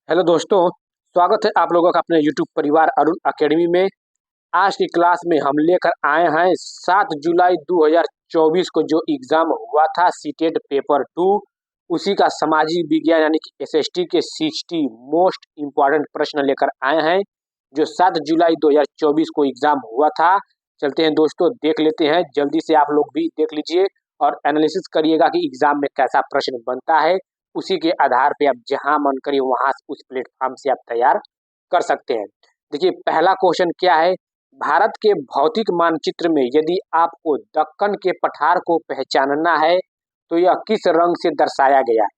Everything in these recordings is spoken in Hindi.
हेलो दोस्तों, स्वागत है आप लोगों का अपने यूट्यूब परिवार अरुण अकेडमी में। आज की क्लास में हम लेकर आए हैं 7 जुलाई 2024 को जो एग्ज़ाम हुआ था सीटेट पेपर 2, उसी का सामाजिक विज्ञान यानी कि एसएसटी के 60 मोस्ट इम्पॉर्टेंट प्रश्न लेकर आए हैं जो 7 जुलाई 2024 को एग्ज़ाम हुआ था। चलते हैं दोस्तों, देख लेते हैं, जल्दी से आप लोग भी देख लीजिए और एनालिसिस करिएगा कि एग्ज़ाम में कैसा प्रश्न बनता है। उसी के आधार पे आप जहां मन करे वहां उस प्लेटफॉर्म से आप तैयार कर सकते हैं। देखिए, पहला क्वेश्चन क्या है। भारत के भौतिक मानचित्र में यदि आपको दक्कन के पठार को पहचानना है तो यह किस रंग से दर्शाया गया है?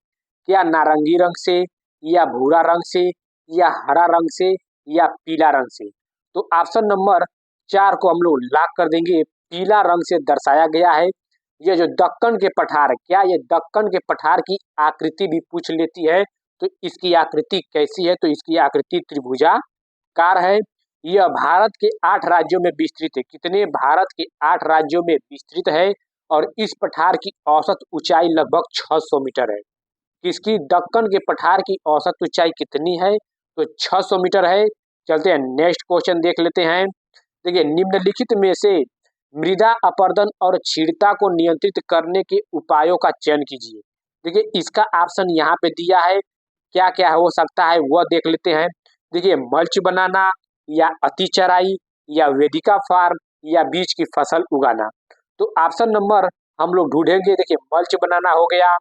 क्या नारंगी रंग से, या भूरा रंग से, या हरा रंग से, या पीला रंग से? तो ऑप्शन नंबर 4 को हम लोग लॉक कर देंगे। पीला रंग से दर्शाया गया है। ये जो दक्कन के पठार, क्या ये दक्कन के पठार की आकृति भी पूछ लेती है तो इसकी आकृति कैसी है? तो इसकी आकृति त्रिभुजाकार है। यह भारत के 8 राज्यों में विस्तृत है। कितने? भारत के 8 राज्यों में विस्तृत है और इस पठार की औसत ऊंचाई लगभग 600 मीटर है। किसकी? दक्कन के पठार की औसत ऊंचाई कितनी है? तो 600 मीटर है। चलते हैं, नेक्स्ट क्वेश्चन देख लेते हैं। देखिए, निम्नलिखित में से मृदा अपरदन और क्षीणता को नियंत्रित करने के उपायों का चयन कीजिए। देखिए, इसका ऑप्शन यहाँ पे दिया है। क्या क्या हो सकता है वह देख लेते हैं। देखिए, मल्च बनाना, या अति चराई, या वेदिका फार्म, या बीज की फसल उगाना। तो ऑप्शन नंबर हम लोग ढूंढेंगे। देखिए, मल्च बनाना हो गया,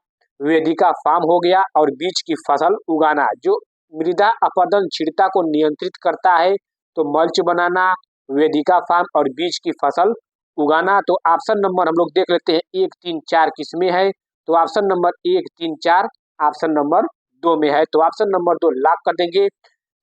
वेदिका फार्म हो गया और बीज की फसल उगाना जो मृदा अपरदन क्षीणता को नियंत्रित करता है। तो मल्च बनाना, वेदिका फार्म और बीज की फसल उगाना। तो ऑप्शन नंबर हम लोग देख लेते हैं 1, 3, 4 किसमें है। तो ऑप्शन नंबर 1, 3, 4 ऑप्शन नंबर 2 में है। तो ऑप्शन नंबर 2 लॉक कर देंगे।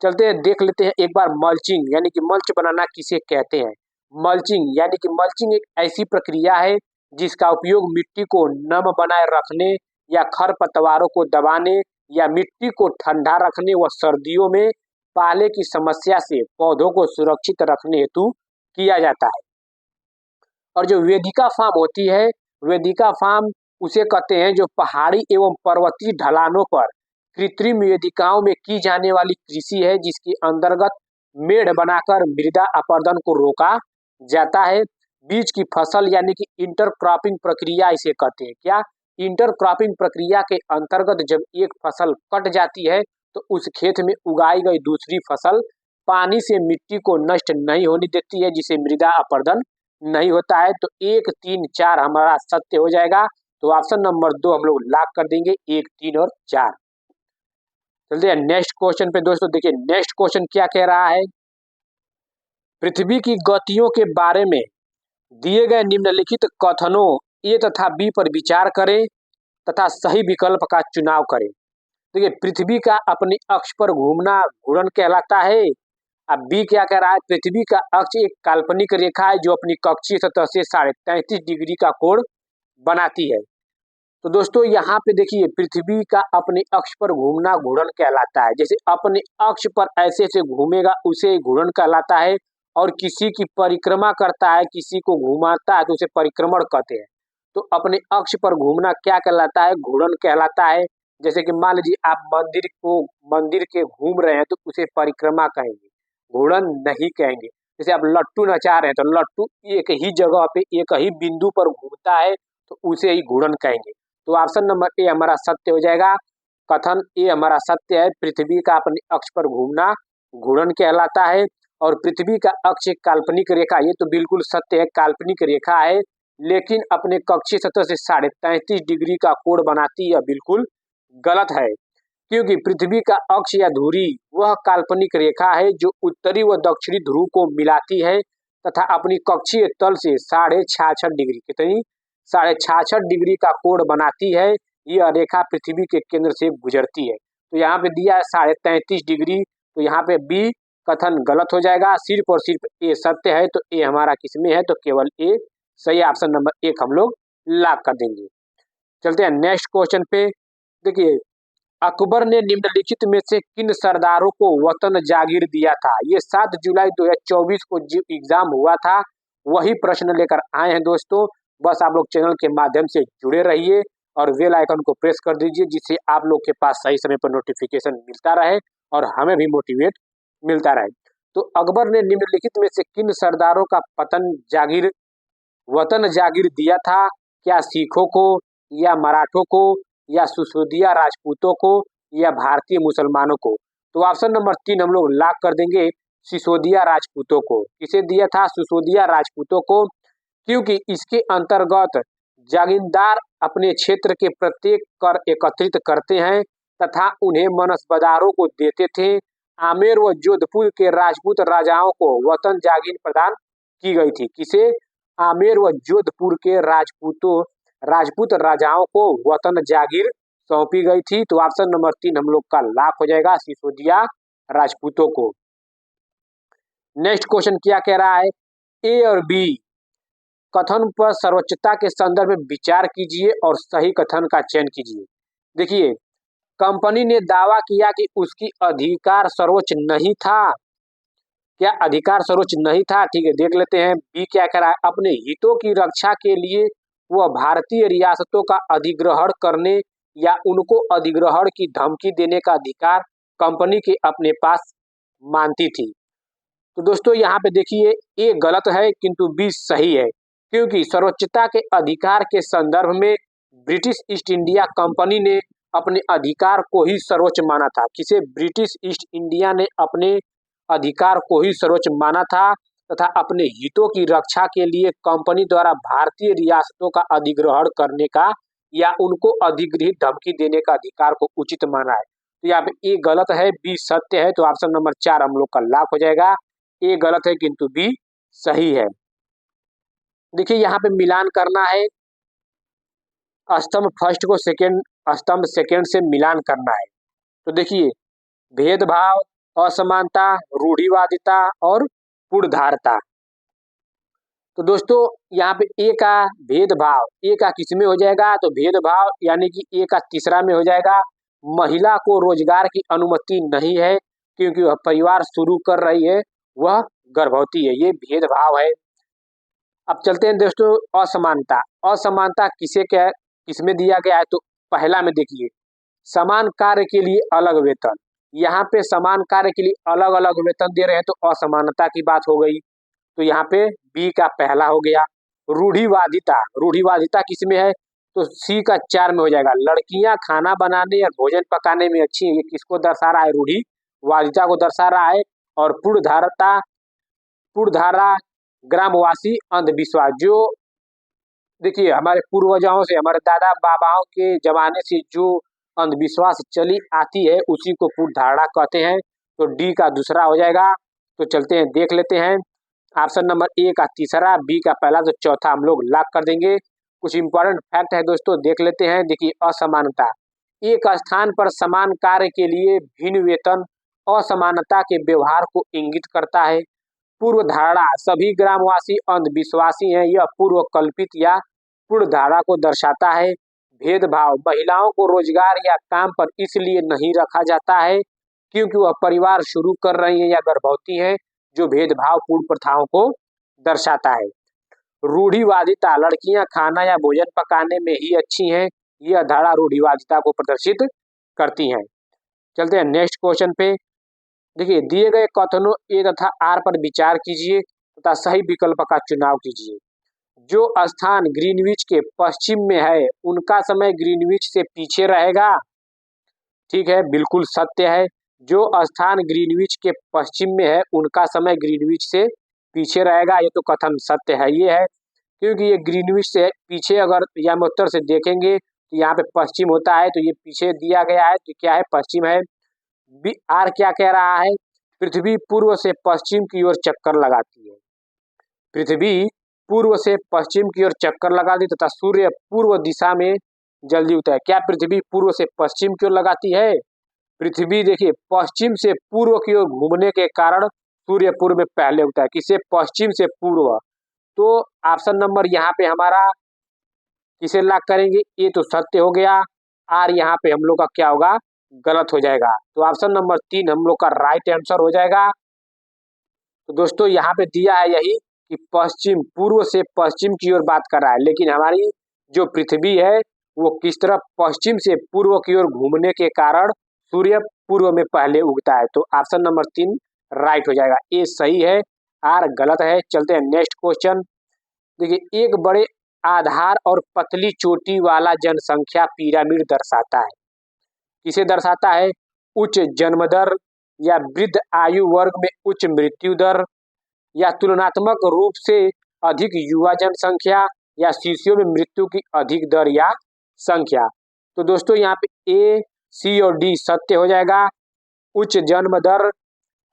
चलते हैं, देख लेते हैं एक बार मल्चिंग यानी कि मल्च बनाना किसे कहते हैं। मल्चिंग यानी कि मल्चिंग एक ऐसी प्रक्रिया है जिसका उपयोग मिट्टी को नम बनाए रखने, या खरपतवारों को दबाने, या मिट्टी को ठंडा रखने व सर्दियों में पाले की समस्या से पौधों को सुरक्षित रखने हेतु किया जाता है। और जो वेदिका फार्म होती है, वेदिका फार्म उसे कहते हैं जो पहाड़ी एवं पर्वतीय ढलानों पर कृत्रिम वेदिकाओं में की जाने वाली कृषि है जिसके अंतर्गत मेढ़ बनाकर मृदा अपरदन को रोका जाता है। बीज की फसल यानी कि इंटरक्रॉपिंग प्रक्रिया इसे कहते हैं। क्या? इंटरक्रॉपिंग प्रक्रिया के अंतर्गत जब एक फसल कट जाती है तो उस खेत में उगाई गई दूसरी फसल पानी से मिट्टी को नष्ट नहीं होने देती है, जिसे मृदा अपरदन नहीं होता है। तो 1, 3, 4 हमारा सत्य हो जाएगा। तो ऑप्शन नंबर 2 हम लोग लॉक कर देंगे, 1, 3 और 4। चलते हैं नेक्स्ट क्वेश्चन पे दोस्तों। देखिए, नेक्स्ट क्वेश्चन क्या कह रहा है। पृथ्वी की गतियों के बारे में दिए गए निम्नलिखित कथनों ए तथा बी पर विचार करें तथा सही विकल्प का चुनाव करें। देखिए, पृथ्वी का अपने अक्ष पर घूमना घूर्णन कहलाता है। अब बी क्या कह रहा है। पृथ्वी का अक्ष एक काल्पनिक रेखा है जो अपनी कक्षीय सतह से 33.5 डिग्री का कोण बनाती है। तो दोस्तों, यहाँ पे देखिए, पृथ्वी का अपने अक्ष पर घूमना घूर्णन कहलाता है। जैसे अपने अक्ष पर ऐसे से घूमेगा उसे घूर्णन कहलाता है। और किसी की परिक्रमा करता है, किसी को घुमाता है तो उसे परिक्रमण कहते हैं। तो अपने अक्ष पर घूमना क्या कहलाता है? घूर्णन कहलाता है। जैसे कि मान लीजिए आप मंदिर के घूम रहे हैं तो उसे परिक्रमा कहेंगे, घूर्णन नहीं कहेंगे। जैसे आप लट्टू नचा रहे हैं तो लट्टू एक ही जगह पे एक ही बिंदु पर घूमता है तो उसे ही घूर्णन कहेंगे। तो ऑप्शन नंबर ए हमारा सत्य हो जाएगा। कथन ए हमारा सत्य है। पृथ्वी का अपने अक्ष पर घूमना घूर्णन कहलाता है। और पृथ्वी का अक्ष एक काल्पनिक रेखा, ये तो बिल्कुल सत्य है, काल्पनिक रेखा है, लेकिन अपने कक्षीय सतह से 33.5 डिग्री का कोण बनाती है, बिल्कुल गलत है। क्योंकि पृथ्वी का अक्ष या धुरी वह काल्पनिक रेखा है जो उत्तरी व दक्षिणी ध्रुव को मिलाती है तथा अपनी कक्षीय तल से 66.5 डिग्री, कितनी? 66.5 डिग्री का कोण बनाती है। यह रेखा पृथ्वी के केंद्र से गुजरती है। तो यहाँ पे दिया है 33.5 डिग्री, तो यहाँ पे बी कथन गलत हो जाएगा। सिर्फ और सिर्फ ए सत्य है। तो ए हमारा किसमें है? तो केवल ए सही। ऑप्शन नंबर 1 हम लोग लॉक कर देंगे। चलते हैं नेक्स्ट क्वेश्चन पे। देखिए, अकबर ने निम्नलिखित में से किन सरदारों को वतन जागीर दिया था? ये 7 जुलाई 2024 को जो एग्जाम हुआ था वही प्रश्न लेकर आए हैं दोस्तों। बस आप लोग चैनल के माध्यम से जुड़े रहिए और बेल आइकन को प्रेस कर दीजिए जिससे आप लोग के पास सही समय पर नोटिफिकेशन मिलता रहे और हमें भी मोटिवेट मिलता रहे। तो अकबर ने निम्नलिखित में से किन सरदारों का वतन जागीर दिया था? क्या सिखों को, या मराठों को, या सिसोदिया राजपूतों को, या भारतीय मुसलमानों को? तो ऑप्शन नंबर 3 हम लोग लॉक कर देंगे, सिसोदिया राजपूतों को। किसे दिया था? सिसोदिया राजपूतों को, क्योंकि इसके अंतर्गत जागीरदार अपने क्षेत्र के प्रत्येक कर एकत्रित करते हैं तथा उन्हें मनसबदारों को देते थे। आमेर व जोधपुर के राजपूत राजाओं को वतन जागीर प्रदान की गई थी। किसे? आमेर व जोधपुर के राजपूत राजाओं को वतन जागीर सौंपी गई थी। तो ऑप्शन नंबर 3 हम लोग का लॉक हो जाएगा, सिसोदिया राजपूतों को। नेक्स्ट क्वेश्चन क्या कह रहा है? ए और बी कथन पर सर्वोच्चता के संदर्भ में विचार कीजिए और सही कथन का चयन कीजिए। देखिए, कंपनी ने दावा किया कि उसकी अधिकार सर्वोच्च नहीं था। क्या अधिकार सर्वोच्च नहीं था? ठीक है, देख लेते हैं बी क्या कह रहा है। अपने हितों की रक्षा के लिए वह भारतीय रियासतों का अधिग्रहण करने या उनको अधिग्रहण की धमकी देने का अधिकार कंपनी के अपने पास मानती थी। तो दोस्तों यहाँ पे देखिए, ए गलत है किंतु बी सही है, क्योंकि सर्वोच्चता के अधिकार के संदर्भ में ब्रिटिश ईस्ट इंडिया कंपनी ने अपने अधिकार को ही सर्वोच्च माना था। किसे? ब्रिटिश ईस्ट इंडिया ने अपने अधिकार को ही सर्वोच्च माना था तथा अपने हितों की रक्षा के लिए कंपनी द्वारा भारतीय रियासतों का अधिग्रहण करने का या उनको अधिग्रहित धमकी देने का अधिकार को उचित माना है। तो यहाँ पे ए गलत है, बी सत्य है। तो ऑप्शन नंबर 4 हम लोग का लॉक हो जाएगा। ए गलत है किंतु बी सही है। देखिए यहाँ पे मिलान करना है, स्तंभ फर्स्ट को स्तंभ सेकेंड से मिलान करना है। तो देखिए, भेदभाव, असमानता, रूढ़िवादिता और पूर्वधारता। तो दोस्तों यहाँ पे ए का भेदभाव, ए का किस में हो जाएगा? तो भेदभाव यानी कि ए का तीसरा में हो जाएगा। महिला को रोजगार की अनुमति नहीं है क्योंकि वह परिवार शुरू कर रही है, वह गर्भवती है, ये भेदभाव है। अब चलते हैं दोस्तों असमानता। असमानता किसमें दिया गया है? तो पहला में देखिए, समान कार्य के लिए अलग वेतन। यहाँ पे समान कार्य के लिए अलग अलग वेतन दे रहे हैं, तो असमानता की बात हो गई। तो यहाँ पे बी का पहला हो गया। रूढ़िवादिता, रूढ़िवादिता किसमें है? तो सी का 4 में हो जाएगा। लड़कियां खाना बनाने और भोजन पकाने में अच्छी है, ये किसको दर्शा रहा है? रूढ़िवादिता को दर्शा रहा है। और पूर्वधारा ग्रामवासी अंधविश्वास, जो देखिए हमारे पूर्वजों से, हमारे दादा बाबाओं के जमाने से जो अंधविश्वास चली आती है उसी को पूर्वधारणा कहते हैं। तो डी का दूसरा हो जाएगा। तो चलते हैं देख लेते हैं, ऑप्शन नंबर ए का तीसरा, बी का पहला, तो चौथा हम लोग लॉक कर देंगे। कुछ इंपॉर्टेंट फैक्ट है दोस्तों, देख लेते हैं। देखिए, असमानता, एक स्थान पर समान कार्य के लिए भिन्न वेतन असमानता के व्यवहार को इंगित करता है। पूर्व धारणा, सभी ग्रामवासी अंधविश्वासी हैं, यह पूर्व कल्पित या पूर्व धारणा को दर्शाता है। भेदभाव, महिलाओं को रोजगार या काम पर इसलिए नहीं रखा जाता है क्योंकि वह परिवार शुरू कर रही है या गर्भवती है, जो भेदभाव पूर्ण प्रथाओं को दर्शाता है। रूढ़िवादिता, लड़कियां खाना या भोजन पकाने में ही अच्छी हैं, यह धारणा रूढ़िवादिता को प्रदर्शित करती हैं। चलते हैं नेक्स्ट क्वेश्चन पे। देखिए, दिए गए कथनों ए तथा आर पर विचार कीजिए तथा सही विकल्प का चुनाव कीजिए। जो स्थान ग्रीनविच के पश्चिम में है उनका समय ग्रीनविच से पीछे रहेगा। ठीक है, बिल्कुल सत्य है। जो स्थान ग्रीनविच के पश्चिम में है उनका समय ग्रीनविच से पीछे रहेगा, ये तो कथन सत्य है। ये है क्योंकि ये ग्रीनविच से पीछे, अगर या में उत्तर से देखेंगे तो यहाँ पे पश्चिम होता है, तो ये पीछे दिया गया है, तो क्या है? पश्चिम है। आर क्या कह रहा है? पृथ्वी पूर्व से पश्चिम की ओर चक्कर लगाती है। पृथ्वी पूर्व से पश्चिम की ओर चक्कर लगाती तथा सूर्य पूर्व दिशा में जल्दी उगता है। क्या पृथ्वी पूर्व से पश्चिम की ओर लगाती है? पृथ्वी देखिए पश्चिम से पूर्व की ओर घूमने के कारण सूर्य पूर्व में पहले उगता है। किसे? पश्चिम से पूर्व। तो ऑप्शन नंबर यहाँ पे हमारा किसे लॉक करेंगे? ये तो सत्य हो गया। आर यहाँ पे हम लोग का क्या होगा? गलत हो जाएगा। तो ऑप्शन नंबर 3 हम लोग का राइट आंसर हो जाएगा। तो दोस्तों यहाँ पे दिया है यही कि पश्चिम, पूर्व से पश्चिम की ओर बात कर रहा है, लेकिन हमारी जो पृथ्वी है वो किस तरफ? पश्चिम से पूर्व की ओर घूमने के कारण सूर्य पूर्व में पहले उगता है। तो ऑप्शन नंबर 3 राइट हो जाएगा, ए सही है, आर गलत है। चलते हैं नेक्स्ट क्वेश्चन। देखिए, एक बड़े आधार और पतली चोटी वाला जनसंख्या पिरामिड दर्शाता है, किसे दर्शाता है? उच्च जन्म दर, या वृद्ध आयु वर्ग में उच्च मृत्यु दर, या तुलनात्मक रूप से अधिक युवा जनसंख्या, या शिशुओं में मृत्यु की अधिक दर या संख्या। तो दोस्तों यहाँ पे ए, सी और डी सत्य हो जाएगा। उच्च जन्म दर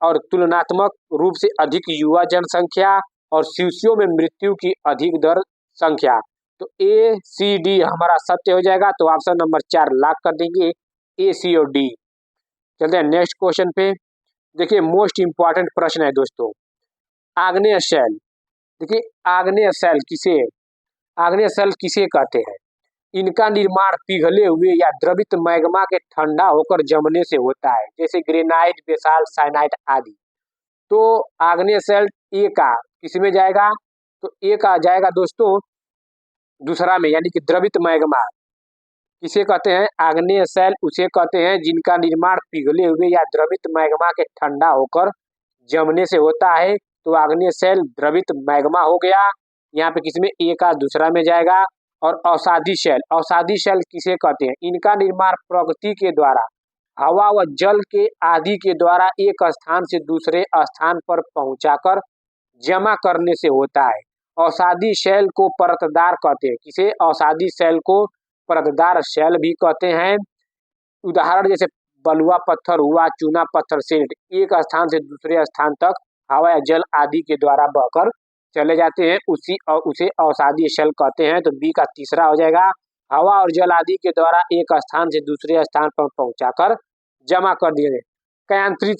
और तुलनात्मक रूप से अधिक युवा जनसंख्या और शिशुओं में मृत्यु की अधिक दर संख्या। तो ए, सी, डी हमारा सत्य हो जाएगा। तो ऑप्शन नंबर 4 लॉक कर देंगे, ए, सी और डी। चलते हैं नेक्स्ट क्वेश्चन पे। देखिए, मोस्ट इंपॉर्टेंट प्रश्न है दोस्तों, आग्नेय शैल। देखिए, आग्नेय शैल किसे कहते हैं? इनका निर्माण पिघले हुए या द्रवित मैग्मा के ठंडा होकर जमने से होता है, जैसे ग्रेनाइट, बेसाल्ट, साइनाइट आदि। तो आग्नेय शैल ए का किसमें जाएगा? तो ए का जाएगा दोस्तों दूसरा में, यानी कि द्रवित मैग्मा किसे कहते हैं? आग्नेय शैल उसे कहते हैं जिनका निर्माण पिघले हुए या द्रवित मैग्मा के ठंडा होकर जमने से होता है। तो आग्नेय शैल द्रवित मैग्मा हो गया, यहाँ पे किसमें? ए का दूसरा में जाएगा। और अवसादी शैल किसे कहते हैं? इनका निर्माण प्रकृति के द्वारा हवा व जल के आदि के द्वारा एक स्थान से दूसरे स्थान पर पहुंचाकर जमा करने से होता है। अवसादी शैल को परतदार कहते हैं, किसे? अवसादी शैल को परतदार शैल भी कहते हैं। उदाहरण जैसे बलुआ पत्थर हुआ, चूना पत्थर, सिल्ट, एक स्थान से दूसरे स्थान तक हवा या जल आदि के द्वारा बहकर चले जाते हैं, उसे अवसादी शैल कहते हैं। तो बी का तीसरा हो जाएगा, हवा और जल आदि के द्वारा एक स्थान से दूसरे स्थान पर पहुंचाकर जमा कर दिए। कयांत्रित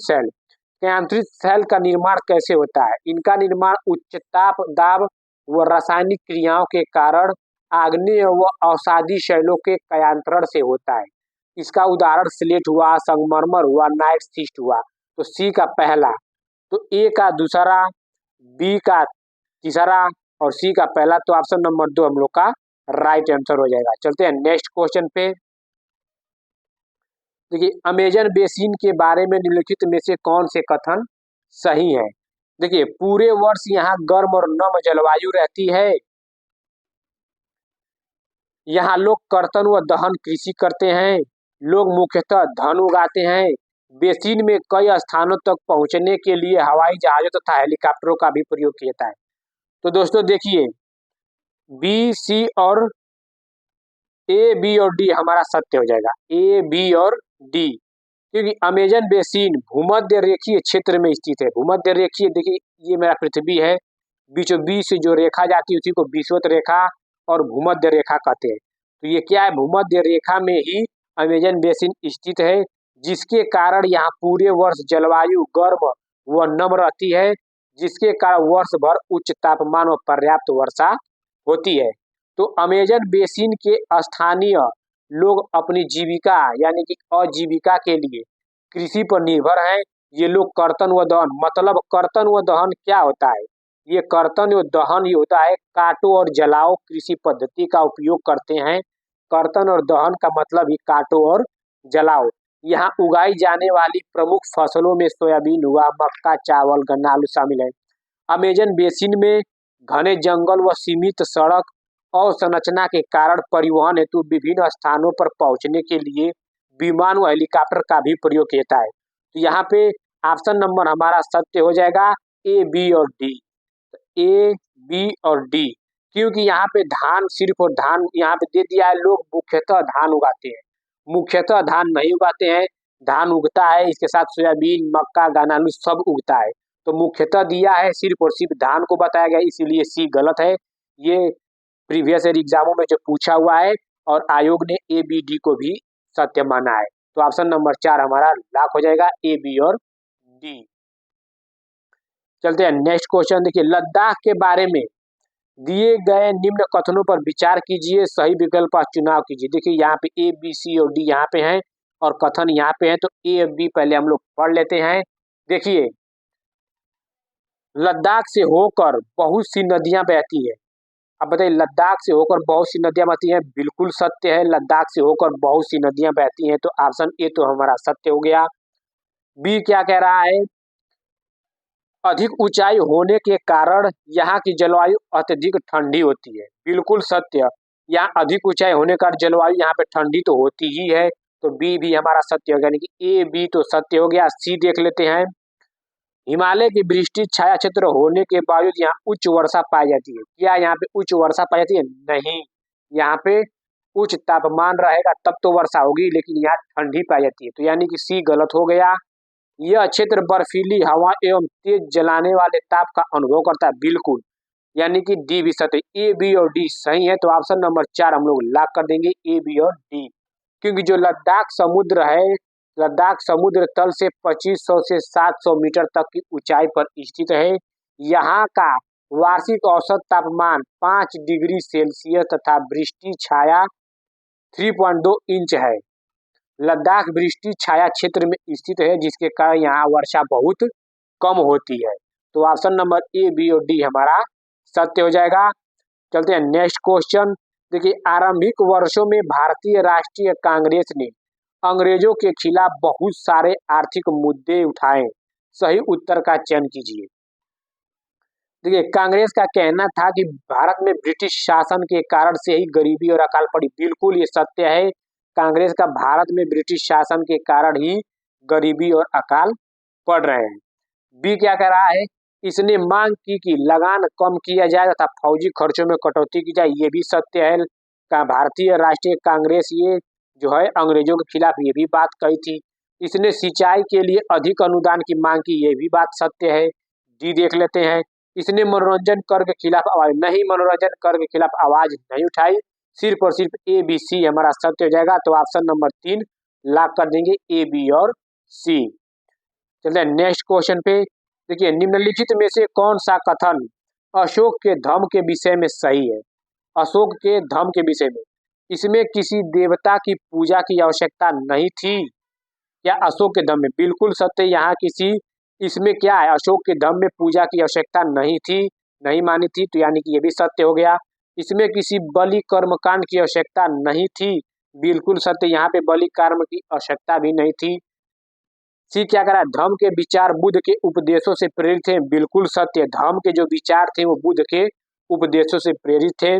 शैल का निर्माण कैसे होता है? इनका निर्माण उच्च ताप दाब व रासायनिक क्रियाओं के कारण आग्नेय व अवसादी शैलों के कयांतरण से होता है। इसका उदाहरण स्लेट हुआ, संगमरमर हुआ, नाइट शिस्ट हुआ। तो सी का पहला, तो ए का दूसरा, बी का तीसरा और सी का पहला। तो ऑप्शन नंबर 2 हम लोग का राइट आंसर हो जाएगा। चलते हैं नेक्स्ट क्वेश्चन पे। देखिए, अमेजन बेसिन के बारे में निम्नलिखित में से कौन से कथन सही है? देखिए, पूरे वर्ष यहाँ गर्म और नम जलवायु रहती है। यहाँ लोग कर्तन व दहन कृषि करते हैं। लोग मुख्यतः धान उगाते हैं। बेसिन में कई स्थानों तक पहुंचने के लिए हवाई जहाजों तथा हेलीकॉप्टरों का भी प्रयोग किया जाता है। तो दोस्तों देखिए, बी, सी और ए, बी और डी हमारा सत्य हो जाएगा, ए, बी और डी। क्योंकि अमेजन बेसिन भूमध्य रेखीय क्षेत्र में स्थित है। भूमध्य रेखीय, देखिए ये मेरा पृथ्वी है, बीचों बीच से जो रेखा जाती है उसी को विषुवत रेखा और भूमध्य रेखा कहते हैं। तो ये क्या है? भूमध्य रेखा में ही अमेजन बेसिन स्थित है, जिसके कारण यहाँ पूरे वर्ष जलवायु गर्म व नम रहती है, जिसके कारण वर्ष भर उच्च तापमान व पर्याप्त वर्षा होती है। तो अमेजन बेसिन के स्थानीय लोग अपनी जीविका यानी कि आजीविका के लिए कृषि पर निर्भर हैं। ये लोग कर्तन व दहन, मतलब कर्तन व दहन क्या होता है? ये कर्तन व दहन ये होता है काटो और जलाओ कृषि पद्धति का उपयोग करते हैं। कर्तन और दहन का मतलब ही काटो और जलाओ। यहाँ उगाई जाने वाली प्रमुख फसलों में सोयाबीन हुआ, मक्का, चावल, गन्ना, आलू शामिल है। अमेजन बेसिन में घने जंगल व सीमित सड़क और संरचना के कारण परिवहन हेतु विभिन्न स्थानों पर पहुंचने के लिए विमान व हेलीकॉप्टर का भी प्रयोग किया है। तो यहाँ पे ऑप्शन नंबर हमारा सत्य हो जाएगा, ए, बी और डी। ए, बी और डी, क्योंकि यहाँ पे धान सिर्फ और धान यहाँ पे दे दिया है, लोग मुख्यतः धान उगाते हैं। मुख्यतः धान नहीं उगाते हैं, धान उगता है, इसके साथ सोयाबीन, मक्का, गन्ना, आलू सब उगता है। तो मुख्यतः दिया है सिर्फ और सिर्फ धान को बताया गया, इसीलिए सी गलत है। ये प्रीवियस ईयर एग्जामों में जो पूछा हुआ है और आयोग ने ए, बी, डी को भी सत्य माना है। तो ऑप्शन नंबर 4 हमारा लॉक हो जाएगा, ए, बी और डी। चलते हैं नेक्स्ट क्वेश्चन। देखिए, लद्दाख के बारे में दिए गए निम्न कथनों पर विचार कीजिए, सही विकल्प का चुनाव कीजिए। देखिए, यहाँ पे ए, बी, सी और डी यहाँ पे हैं और कथन यहाँ पे है। तो ए और बी पहले हम लोग पढ़ लेते हैं। देखिए, लद्दाख से होकर बहुत सी नदियां बहती है। अब बताइए, लद्दाख से होकर बहुत सी नदियां बहती हैं, बिल्कुल सत्य है, लद्दाख से होकर बहुत सी नदियां बहती हैं, तो ऑप्शन ए तो हमारा सत्य हो गया। बी क्या कह रहा है, अधिक ऊंचाई होने के कारण यहाँ की जलवायु अत्यधिक ठंडी होती है, बिल्कुल सत्य। यहाँ अधिक ऊंचाई होने का जलवायु यहाँ पे ठंडी तो होती ही है, तो बी भी हमारा सत्य हो गया, यानी कि ए बी तो सत्य हो गया। सी देख लेते हैं, हिमालय की वृष्टि छाया क्षेत्र होने के बावजूद यहाँ उच्च वर्षा पाई जाती है। क्या यहाँ पे उच्च वर्षा पाई जाती है? नहीं, यहाँ पे उच्च तापमान रहेगा तब तो वर्षा होगी, लेकिन यहाँ ठंडी पाई जाती है, तो यानी कि सी गलत हो गया। यह क्षेत्र बर्फीली हवा एवं तेज जलाने वाले ताप का अनुभव करता है, बिल्कुल, यानी कि डी भी सत्य। ए बी और डी सही है, तो ऑप्शन नंबर 4 हम लोग लॉक कर देंगे, ए बी और डी। क्योंकि जो लद्दाख समुद्र है, लद्दाख समुद्र तल से 2500 से 700 मीटर तक की ऊंचाई पर स्थित है। यहाँ का वार्षिक औसत तापमान 5 डिग्री सेल्सियस तथा वृष्टि छाया 3.2 इंच है। लद्दाख वृष्टि छाया क्षेत्र में स्थित है, जिसके कारण यहाँ वर्षा बहुत कम होती है, तो ऑप्शन नंबर ए बी और डी हमारा सत्य हो जाएगा। चलते हैं नेक्स्ट क्वेश्चन। देखिए, आरंभिक वर्षों में भारतीय राष्ट्रीय कांग्रेस ने अंग्रेजों के खिलाफ बहुत सारे आर्थिक मुद्दे उठाए, सही उत्तर का चयन कीजिए। देखिए, कांग्रेस का कहना था कि भारत में ब्रिटिश शासन के कारण से ही गरीबी और अकाल पड़ी, बिल्कुल ये सत्य है। कांग्रेस का भारत में ब्रिटिश शासन के कारण ही गरीबी और अकाल पड़ रहे हैं। बी क्या कह रहा है, इसने मांग की कि लगान कम किया जाए तथा फौजी खर्चों में कटौती की जाए, ये भी सत्य है। का भारतीय राष्ट्रीय कांग्रेस ये जो है अंग्रेजों के खिलाफ ये भी बात कही थी। इसने सिंचाई के लिए अधिक अनुदान की मांग की, ये भी बात सत्य है। डी देख लेते हैं, इसने मनोरंजन कर के खिलाफ आवाज नहीं, मनोरंजन कर के खिलाफ आवाज नहीं उठाई, सिर्फ और सिर्फ ए बी सी हमारा सत्य हो जाएगा, तो ऑप्शन नंबर 3 लॉक कर देंगे, ए बी और सी। चलते हैं नेक्स्ट क्वेश्चन पे। देखिए, निम्नलिखित में से कौन सा कथन अशोक के धम्म के विषय में सही है? अशोक के धम्म के विषय में, इसमें किसी देवता की पूजा की आवश्यकता नहीं थी। क्या अशोक के धम्म में? बिल्कुल सत्य, यहाँ किसी, इसमें क्या है, अशोक के धम्म में पूजा की आवश्यकता नहीं थी, नहीं मानी थी, तो यानी कि ये भी सत्य हो गया। इसमें किसी बलि कर्मकांड की आवश्यकता नहीं थी, बिल्कुल सत्य, यहाँ पे बलि कर्म की आवश्यकता भी नहीं थी। सी क्या करा, धर्म के विचार बुद्ध के उपदेशों से प्रेरित थे, बिल्कुल सत्य, धर्म के जो विचार थे वो बुद्ध के उपदेशों से प्रेरित थे।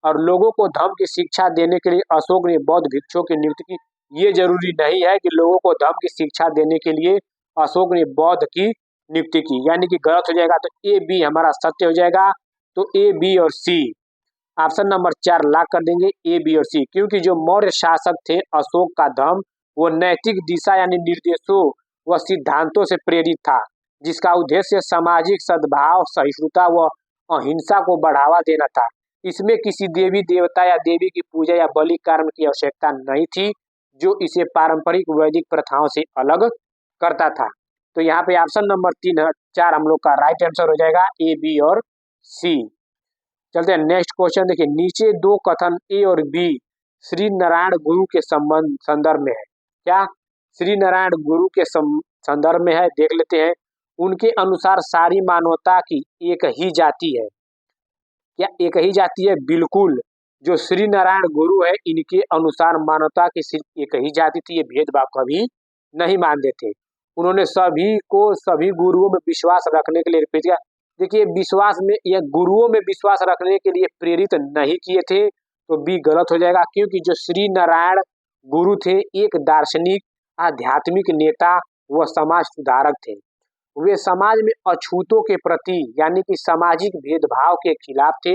और लोगों को धर्म की शिक्षा देने के लिए अशोक ने बौद्ध भिक्षुओं की नियुक्ति की, ये जरूरी नहीं है कि लोगों को धर्म की शिक्षा देने के लिए अशोक ने बौद्ध की नियुक्ति की, यानी कि गलत हो जाएगा, तो ए बी हमारा सत्य हो जाएगा। तो ए बी और सी, ऑप्शन नंबर 4 लॉक कर देंगे, ए बी और सी। क्योंकि जो मौर्य शासक थे अशोक का धर्म वो नैतिक दिशा यानी निर्देशों व सिद्धांतों से प्रेरित था, जिसका उद्देश्य सामाजिक सद्भाव, सहिष्णुता व अहिंसा को बढ़ावा देना था। इसमें किसी देवी देवता या देवी की पूजा या बलि कर्म की आवश्यकता नहीं थी, जो इसे पारंपरिक वैदिक प्रथाओं से अलग करता था। तो यहाँ पे ऑप्शन नंबर 3 4 हम लोग का राइट आंसर हो जाएगा, ए बी और सी। चलते हैं नेक्स्ट क्वेश्चन। देखिए, नीचे दो कथन ए और बी श्री नारायण गुरु के संबंध संदर्भ में है। क्या श्री नारायण गुरु के संदर्भ में है? देख लेते हैं। उनके अनुसार सारी मानवता की एक ही जाति है। क्या एक ही जाति है? बिल्कुल, जो श्री नारायण गुरु है इनके अनुसार मानवता की सिर्फ एक ही जाति थी, ये भेदभाव कभी नहीं मानते थे। उन्होंने सभी को सभी गुरुओं में विश्वास रखने के लिए प्रेरित किया। देखिए, विश्वास में या गुरुओं में विश्वास रखने के लिए प्रेरित नहीं किए थे, तो बी गलत हो जाएगा। क्योंकि जो श्री नारायण गुरु थे एक दार्शनिक, आध्यात्मिक नेता व समाज सुधारक थे। वे समाज में अछूतों के प्रति यानी कि सामाजिक भेदभाव के खिलाफ थे।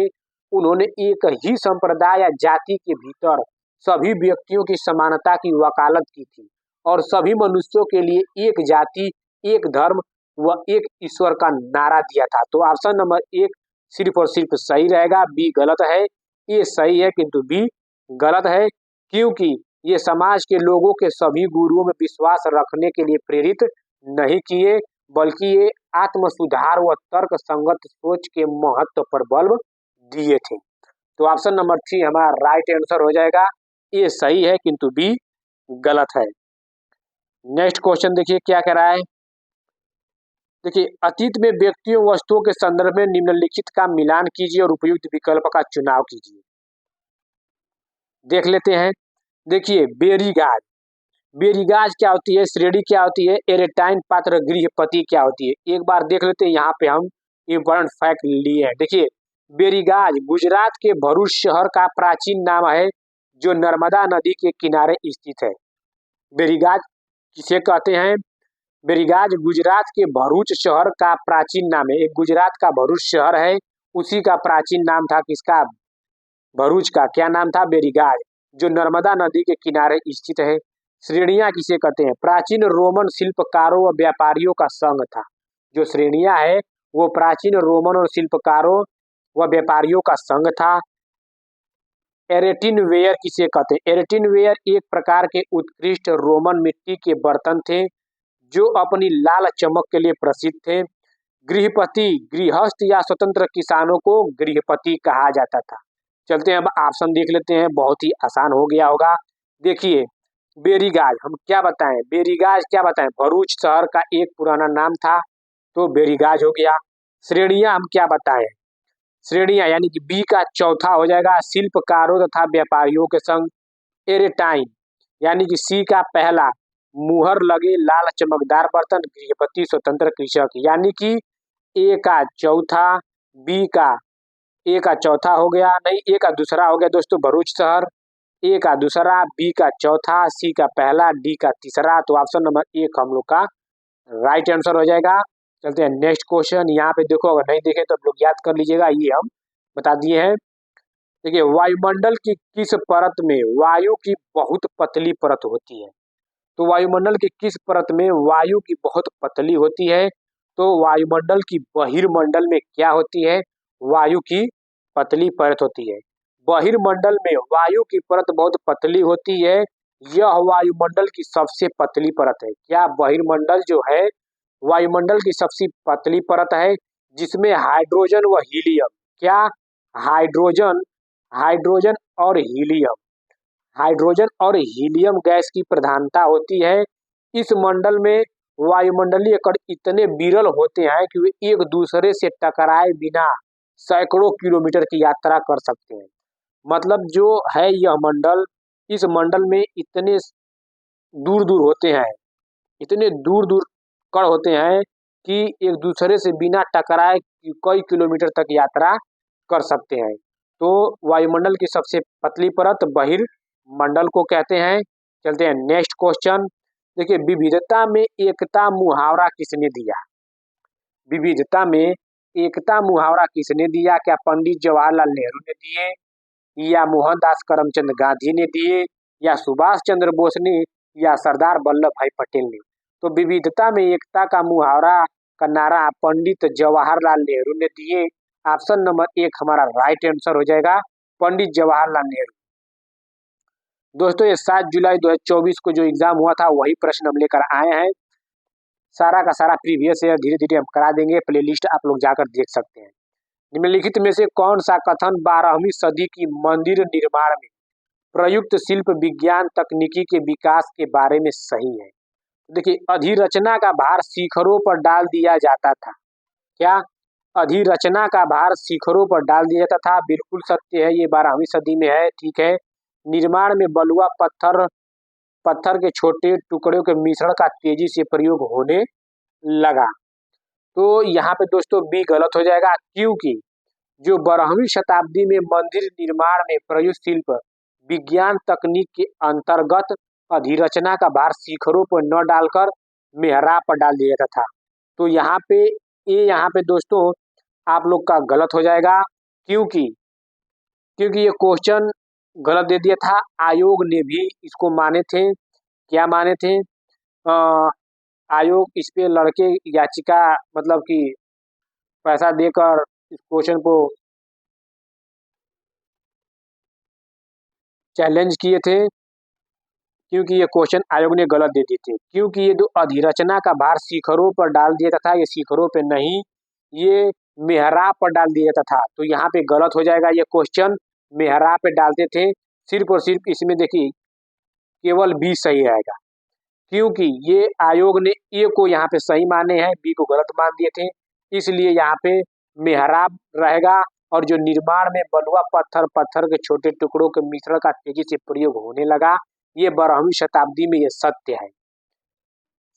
उन्होंने एक ही संप्रदाय या जाति के भीतर सभी व्यक्तियों की समानता की वकालत की थी और सभी मनुष्यों के लिए एक जाति, एक धर्म व एक ईश्वर का नारा दिया था। तो ऑप्शन नंबर 1 सिर्फ और सिर्फ सही रहेगा, बी गलत है। ये सही है किंतु बी गलत है, क्योंकि ये समाज के लोगों के सभी गुरुओं में विश्वास रखने के लिए प्रेरित नहीं किए, बल्कि ये आत्म सुधार व तर्क संगत सोच के महत्व पर बल दिए थे। तो ऑप्शन नंबर 3 हमारा राइट आंसर हो जाएगा। ये सही है किंतु बी गलत है। नेक्स्ट क्वेश्चन देखिए क्या कह रहा है। देखिए, अतीत में व्यक्तियों वस्तुओं के संदर्भ में निम्नलिखित का मिलान कीजिए और उपयुक्त विकल्प का चुनाव कीजिए। देख लेते हैं। देखिए, बेरीगाज। बेरीगाज क्या होती है, श्रेणी क्या होती है, एरेटाइन पात्र गृहपति क्या होती है। एक बार देख लेते हैं, यहाँ पे हम इम्पोर्टेंट फैक्ट लिए हैं। देखिए, बेरीगाज गुजरात के भरूच शहर का प्राचीन नाम है, जो नर्मदा नदी के किनारे स्थित है। बेरीगाज किसे कहते हैं? बेरीगाज गुजरात के भरूच शहर का प्राचीन नाम है। एक गुजरात का भरूच शहर है, उसी का प्राचीन नाम था किसका? भरूच का। क्या नाम था? बेरीगाज, जो नर्मदा नदी के किनारे स्थित है। श्रेणियां किसे कहते हैं? प्राचीन रोमन शिल्पकारों व व्यापारियों का संघ था। जो श्रेणियां है वो प्राचीन रोमन और शिल्पकारों व व्यापारियों का संघ था। एरेटिन वेयर किसे कहते हैं? एरेटिन वेयर एक प्रकार के उत्कृष्ट रोमन मिट्टी के बर्तन थे, जो अपनी लाल चमक के लिए प्रसिद्ध थे। गृहपति, गृहस्थ या स्वतंत्र किसानों को गृहपति कहा जाता था। चलते हैं, अब ऑप्शन देख लेते हैं, बहुत ही आसान हो गया होगा। देखिए, बेरीगाज हम क्या बताएं? बेरीगाज क्या बताएं? भरूच शहर का एक पुराना नाम था, तो बेरीगाज हो गया। श्रेणियां हम क्या बताएं? श्रेणियां यानी कि बी का चौथा हो जाएगा, शिल्पकारों तथा व्यापारियों के संग। एरेटाइन यानी कि सी का पहला, मुहर लगे लाल चमकदार बर्तन, गृहपति स्वतंत्र कृषक। यानी कि ए का चौथा, बी का ए का चौथा हो गया, नहीं ए का दूसरा हो गया दोस्तों भरूच शहर, ए का दूसरा, बी का चौथा, सी का पहला, डी का तीसरा। तो ऑप्शन नंबर एक हम लोग का राइट आंसर हो जाएगा। चलते हैं नेक्स्ट क्वेश्चन। यहाँ पे देखो, अगर नहीं देखे तो आप लोग याद कर लीजिएगा, ये हम बता दिए हैं। देखिए, वायुमंडल की किस परत में वायु की बहुत पतली परत होती है? तो वायुमंडल की किस परत में वायु की बहुत पतली होती है? तो वायुमंडल की बहिर्मंडल में क्या होती है? वायु की पतली परत होती है। बहिर्मंडल में वायु की परत बहुत पतली होती है। यह वायुमंडल की सबसे पतली परत है। क्या बहिर्मंडल जो है वायुमंडल की सबसे पतली परत है, जिसमें हाइड्रोजन व हीलियम, क्या? हाइड्रोजन, हाइड्रोजन और हीलियम, हाइड्रोजन और हीलियम गैस की प्रधानता होती है। इस मंडल में वायुमंडलीय कण इतने विरल होते हैं कि वे एक दूसरे से टकराए बिना सैकड़ों किलोमीटर की यात्रा कर सकते हैं। मतलब जो है यह मंडल, इस मंडल में इतने दूर दूर होते हैं, इतने दूर दूर कण होते हैं कि एक दूसरे से बिना टकराए कई किलोमीटर तक यात्रा कर सकते हैं। तो वायुमंडल की सबसे पतली परत बहिर्मंडल को कहते हैं। चलते हैं नेक्स्ट क्वेश्चन। देखिए, विविधता में एकता मुहावरा किसने दिया? विविधता में एकता मुहावरा किसने दिया? क्या पंडित जवाहरलाल नेहरू ने दिए, या मोहनदास करमचंद गांधी ने दिए, या सुभाष चंद्र बोस ने, या सरदार वल्लभ भाई पटेल ने? तो विविधता में एकता का मुहावरा का नारा पंडित जवाहरलाल नेहरू ने दिए। ऑप्शन नंबर एक हमारा राइट आंसर हो जाएगा, पंडित जवाहरलाल नेहरू। दोस्तों, ये 7 जुलाई 2024 को जो एग्जाम हुआ था वही प्रश्न हम लेकर आए हैं। सारा का सारा प्रीवियस ईयर धीरे धीरे हम करा देंगे, प्लेलिस्ट आप लोग जाकर देख सकते हैं। निम्नलिखित में से कौन सा कथन 12वीं सदी की मंदिर निर्माण में प्रयुक्त शिल्प विज्ञान तकनीकी के विकास के बारे में सही है? देखिए, अधिरचना का भार शिखरों पर डाल दिया जाता था। क्या? अधिरचना का भार शिखरों पर डाल दिया जाता था, बिल्कुल सत्य है, ये 12वीं सदी में है, ठीक है। निर्माण में बलुआ पत्थर, पत्थर के छोटे टुकड़ों के मिश्रण का तेजी से प्रयोग होने लगा। तो यहाँ पे दोस्तों बी गलत हो जाएगा, क्योंकि जो 12वीं शताब्दी में मंदिर निर्माण में प्रयुक्त शिल्प विज्ञान तकनीक के अंतर्गत अधिरचना का भार शिखरों पर न डालकर मेहराब पर डाल दिया जाता था। तो यहाँ पे दोस्तों आप लोग का गलत हो जाएगा, क्योंकि क्योंकि ये क्वेश्चन गलत दे दिया था। आयोग ने भी इसको माने थे। क्या माने थे? आयोग इस पे लड़के याचिका, मतलब कि पैसा देकर इस क्वेश्चन को चैलेंज किए थे, क्योंकि ये क्वेश्चन आयोग ने गलत दे दिए थे। क्योंकि ये जो अधिरचना का भार शिखरों पर डाल दिया था, ये शिखरों पे नहीं, ये मेहराब पर डाल दिया था। तो यहाँ पे गलत हो जाएगा, ये क्वेश्चन मेहराब पे डालते थे। सिर्फ और सिर्फ इसमें देखिए केवल बी सही रहेगा। क्योंकि ये आयोग ने ए को यहाँ पे सही माने हैं, बी को गलत मान दिए थे, इसलिए यहाँ पे मेहराब रहेगा। और जो निर्माण में बलुआ पत्थर के छोटे टुकड़ों के मिश्रण का तेजी से प्रयोग होने लगा, ये 12वीं शताब्दी में ये सत्य है।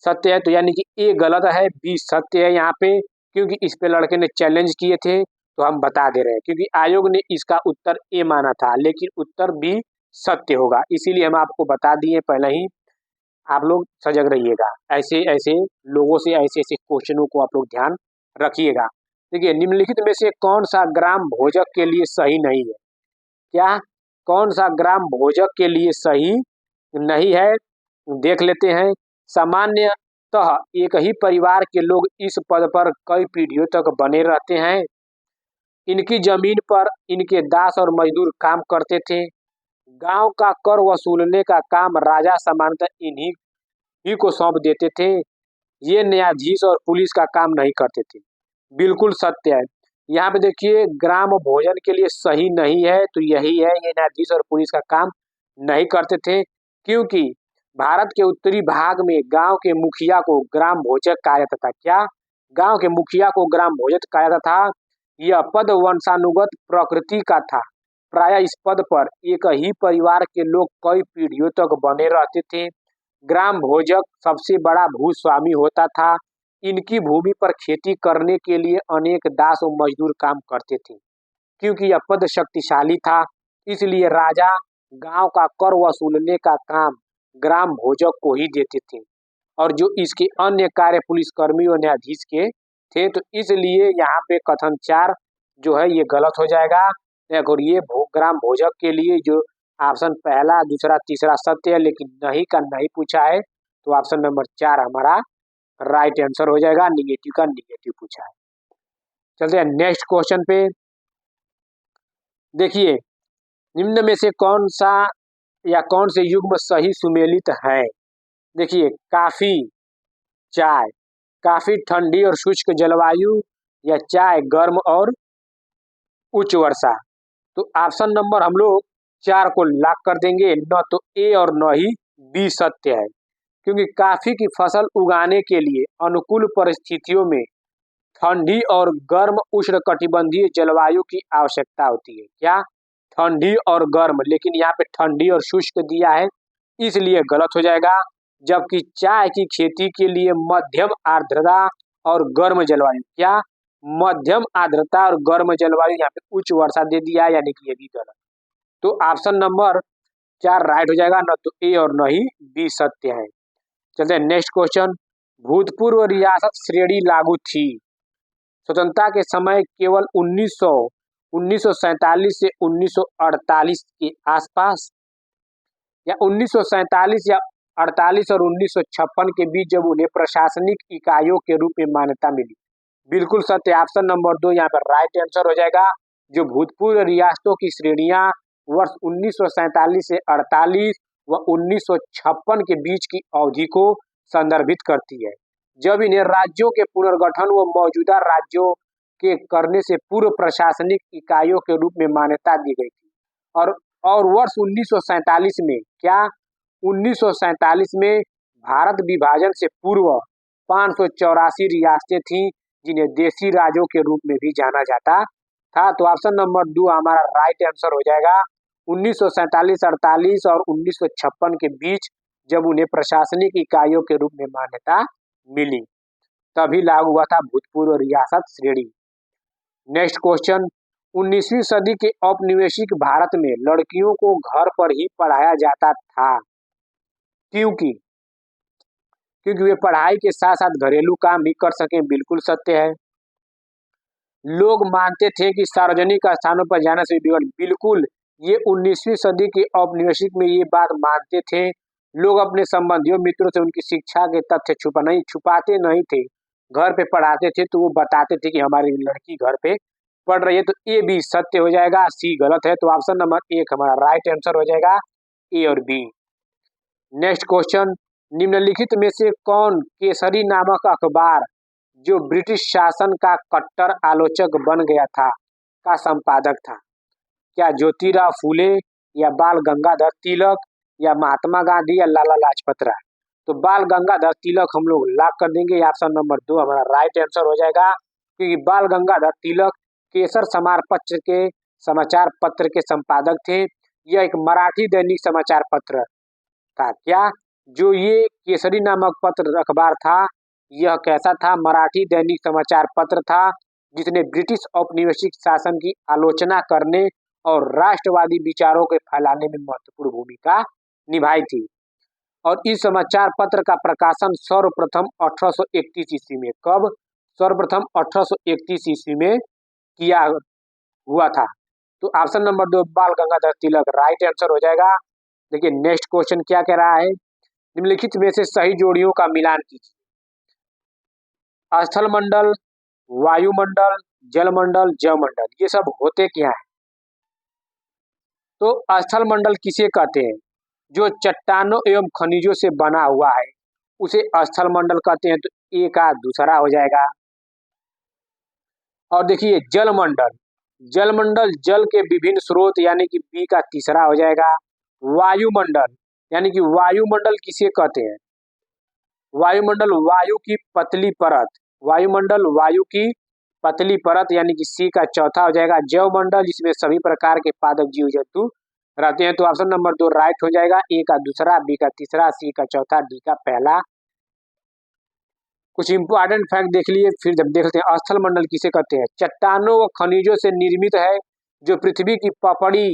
सत्य है तो यानी कि ए गलत है, बी सत्य है यहाँ पे, क्योंकि इस पे लड़के ने चैलेंज किए थे तो हम बता दे रहे हैं, क्योंकि आयोग ने इसका उत्तर ए माना था, लेकिन उत्तर बी सत्य होगा, इसीलिए हम आपको बता दिए पहले ही। आप लोग सजग रहिएगा, ऐसे ऐसे लोगों से ऐसे ऐसे क्वेश्चनों को आप लोग ध्यान रखिएगा। देखिए, निम्नलिखित में से कौन सा ग्राम भोजक के लिए सही नहीं है? क्या कौन सा ग्राम भोजक के लिए सही नहीं है? देख लेते हैं। सामान्यतः एक ही परिवार के लोग इस पद पर कई पीढ़ियों तक बने रहते हैं। इनकी जमीन पर इनके दास और मजदूर काम करते थे। गांव का कर वसूलने का काम राजा सामान्यतः इन्हीं ही को सौंप देते थे। ये न्यायाधीश और पुलिस का काम नहीं करते थे। बिल्कुल सत्य है। यहाँ पे देखिए, ग्राम भोजन के लिए सही नहीं है तो यही है, ये न्यायाधीश और पुलिस का काम नहीं करते थे, क्योंकि भारत के उत्तरी भाग में गांव के मुखिया को ग्राम भोजक कहा जाता था। क्या? गांव के मुखिया को ग्राम भोजक कहा जाता था। यह पद वंशानुगत प्रकृति का था। प्राय इस पद पर एक ही परिवार के लोग कई पीढ़ियों तक बने रहते थे। ग्राम भोजक सबसे बड़ा भूस्वामी होता था। इनकी भूमि पर खेती करने के लिए अनेक दास और मजदूर काम करते थे। क्योंकि यह पद शक्तिशाली था, इसलिए राजा गांव का कर वसूलने का काम ग्राम भोजक को ही देते थे, और जो इसके अन्य कार्य पुलिसकर्मी और न्यायाधीश के थे। तो इसलिए यहाँ पे कथन 4 जो है ये गलत हो जाएगा। और ये ग्राम भोजक के लिए जो ऑप्शन पहला, दूसरा, तीसरा सत्य है, लेकिन नहीं का नहीं पूछा है, तो ऑप्शन नंबर 4 हमारा राइट आंसर हो जाएगा। निगेटिव का निगेटिव पूछा है। चलते हैं नेक्स्ट क्वेश्चन पे। देखिए, निम्न में से कौन सा या कौन से युग्म सही सुमेलित है? देखिए, काफी, चाय। काफी ठंडी और शुष्क जलवायु, या चाय गर्म और उच्च वर्षा। तो ऑप्शन नंबर हम लोग 4 को लॉक कर देंगे। न तो ए और न ही बी सत्य है, क्योंकि काफी की फसल उगाने के लिए अनुकूल परिस्थितियों में ठंडी और गर्म उष्णकटिबंधीय जलवायु की आवश्यकता होती है। क्या? ठंडी और गर्म, लेकिन यहाँ पे ठंडी और शुष्क दिया है, इसलिए गलत हो जाएगा। जबकि चाय की खेती के लिए मध्यम आर्द्रता और गर्म जलवायु, क्या? मध्यम आर्द्रता और गर्म जलवायु, यहाँ पे उच्च वर्षा दे दिया है, यानी कि ये भी गलत। तो ऑप्शन नंबर 4 राइट हो जाएगा। न तो ए और न ही बी सत्य है। चलते हैं नेक्स्ट क्वेश्चन। भूतपूर्व रियासत श्रेणी लागू थी। स्वतंत्रता के समय केवल 1947 से 1948 के आसपास, या 1947 या 48 और 1956 के बीच, जब उन्हें प्रशासनिक इकाइयों के रूप में मान्यता मिली। बिल्कुल सत्य, ऑप्शन नंबर 2 यहाँ पर राइट आंसर हो जाएगा। जो भूतपूर्व रियासतों की श्रेणियां वर्ष 1947 से 48 व 1956 के बीच की अवधि को संदर्भित करती है, जब इन्हें राज्यों के पुनर्गठन व मौजूदा राज्यों के करने से पूर्व प्रशासनिक इकाइयों के रूप में मान्यता दी गई थी। और वर्ष 1947 में, क्या? 1947 में भारत विभाजन से पूर्व 584 रियासतें थीं, जिन्हें देशी राज्यों के रूप में भी जाना जाता था। तो ऑप्शन नंबर 2 हमारा राइट आंसर हो जाएगा। 1947, 48 और 1956 के बीच, जब उन्हें प्रशासनिक इकाइयों के रूप में मान्यता मिली, तभी लागू हुआ था भूतपूर्व रियासत श्रेणी। Next question. 19वीं सदी के औपनिवेशिक भारत में लड़कियों को घर पर ही पढ़ाया जाता था। क्योंकि वे पढ़ाई के साथ साथ घरेलू काम भी कर सकें। बिल्कुल सत्य है। लोग मानते थे कि सार्वजनिक स्थानों पर जाने से बिगड़, बिल्कुल, ये 19वीं सदी के औपनिवेशिक में ये बात मानते थे। लोग अपने संबंधियों मित्रों से उनकी शिक्षा के तथ्य छुपाते नहीं थे, घर पे पढ़ाते थे, तो वो बताते थे कि हमारी लड़की घर पे पढ़ रही है। तो ए बी सत्य हो जाएगा, सी गलत है। तो ऑप्शन नंबर 1 हमारा राइट आंसर हो जाएगा, ए और बी। Next question. निम्नलिखित में से कौन केसरी नामक अखबार, जो ब्रिटिश शासन का कट्टर आलोचक बन गया था, का संपादक था? क्या ज्योतिराव फूले, या बाल गंगाधर तिलक, या महात्मा गांधी, या लाला लाजपत राय? तो बाल गंगाधर तिलक हम लोग लॉक कर देंगे। ऑप्शन नंबर 2 हमारा राइट आंसर हो जाएगा, क्योंकि बाल गंगाधर तिलक केसर समाचार पत्र के संपादक थे। यह एक मराठी दैनिक समाचार पत्र था। क्या जो ये केसरी नामक पत्र अखबार था, यह कैसा था? मराठी दैनिक समाचार पत्र था, जिसने ब्रिटिश औपनिवेशिक शासन की आलोचना करने और राष्ट्रवादी विचारों के फैलाने में महत्वपूर्ण भूमिका निभाई थी। और इस समाचार पत्र का प्रकाशन सर्वप्रथम 1831 ईस्वी में, कब? सर्वप्रथम 1831 ईस्वी में किया हुआ था। तो ऑप्शन नंबर 2 बाल गंगाधर तिलक राइट आंसर हो जाएगा। देखिए नेक्स्ट क्वेश्चन क्या कह रहा है, निम्नलिखित में से सही जोड़ियों का मिलान कीजिए। स्थल मंडल, वायुमंडल, जलमंडल, जलमंडल, ये सब होते क्या है? तो स्थल मंडल किसे कहते हैं? जो चट्टानों एवं खनिजों से बना हुआ है उसे स्थल मंडल कहते हैं। तो ए का दूसरा हो जाएगा। और देखिए जलमंडल, जलमंडल जल के विभिन्न स्रोत यानी कि बी का तीसरा हो जाएगा। वायुमंडल यानी कि वायुमंडल किसे कहते हैं? वायुमंडल वायु की पतली परत, वायुमंडल वायु की पतली परत यानी कि सी का चौथा हो जाएगा। जैवमंडल जिसमें सभी प्रकार के पादप जीव जंतु रहते हैं। तो ऑप्शन नंबर 2 राइट हो जाएगा। ए का दूसरा, बी का तीसरा, सी का चौथा, डी का पहला। कुछ इंपॉर्टेंट फैक्ट देख लिए, फिर जब देखते हैं स्थल मंडल किसे कहते हैं। चट्टानों व खनिजों से निर्मित है, जो पृथ्वी की पपड़ी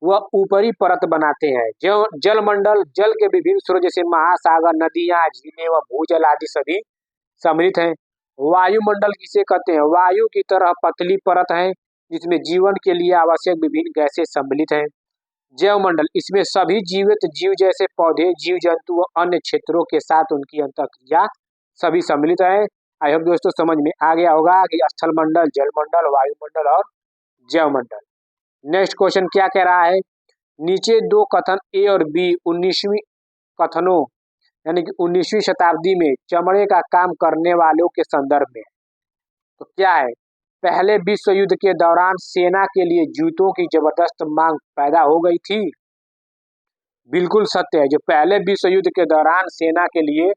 व ऊपरी परत बनाते हैं। जो जलमंडल जल के विभिन्न स्रोत जैसे महासागर, नदियां, झीलें व भूजल आदि सभी सम्मिलित हैं। वायुमंडल किसे कहते हैं? वायु की तरह पतली परत है, जिसमें जीवन के लिए आवश्यक विभिन्न गैसें सम्मिलित हैं। जैवमंडल इसमें सभी जीवित जीव जैसे पौधे, जीव जंतु व अन्य क्षेत्रों के साथ उनकी अंतःक्रिया सभी सम्मिलित है। आई होप दोस्तों समझ में आ गया होगा कि स्थल मंडल, जलमंडल, वायुमंडल और जैवमंडल। नेक्स्ट क्वेश्चन क्या कह रहा है, नीचे दो कथन ए और बी 19वीं कथनों यानी कि 19वीं शताब्दी में चमड़े का काम करने वालों के संदर्भ में। तो क्या है, पहले विश्व युद्ध के दौरान सेना के लिए जूतों की जबरदस्त मांग पैदा हो गई थी। बिल्कुल सत्य है, जो पहले विश्व युद्ध के दौरान सेना के लिए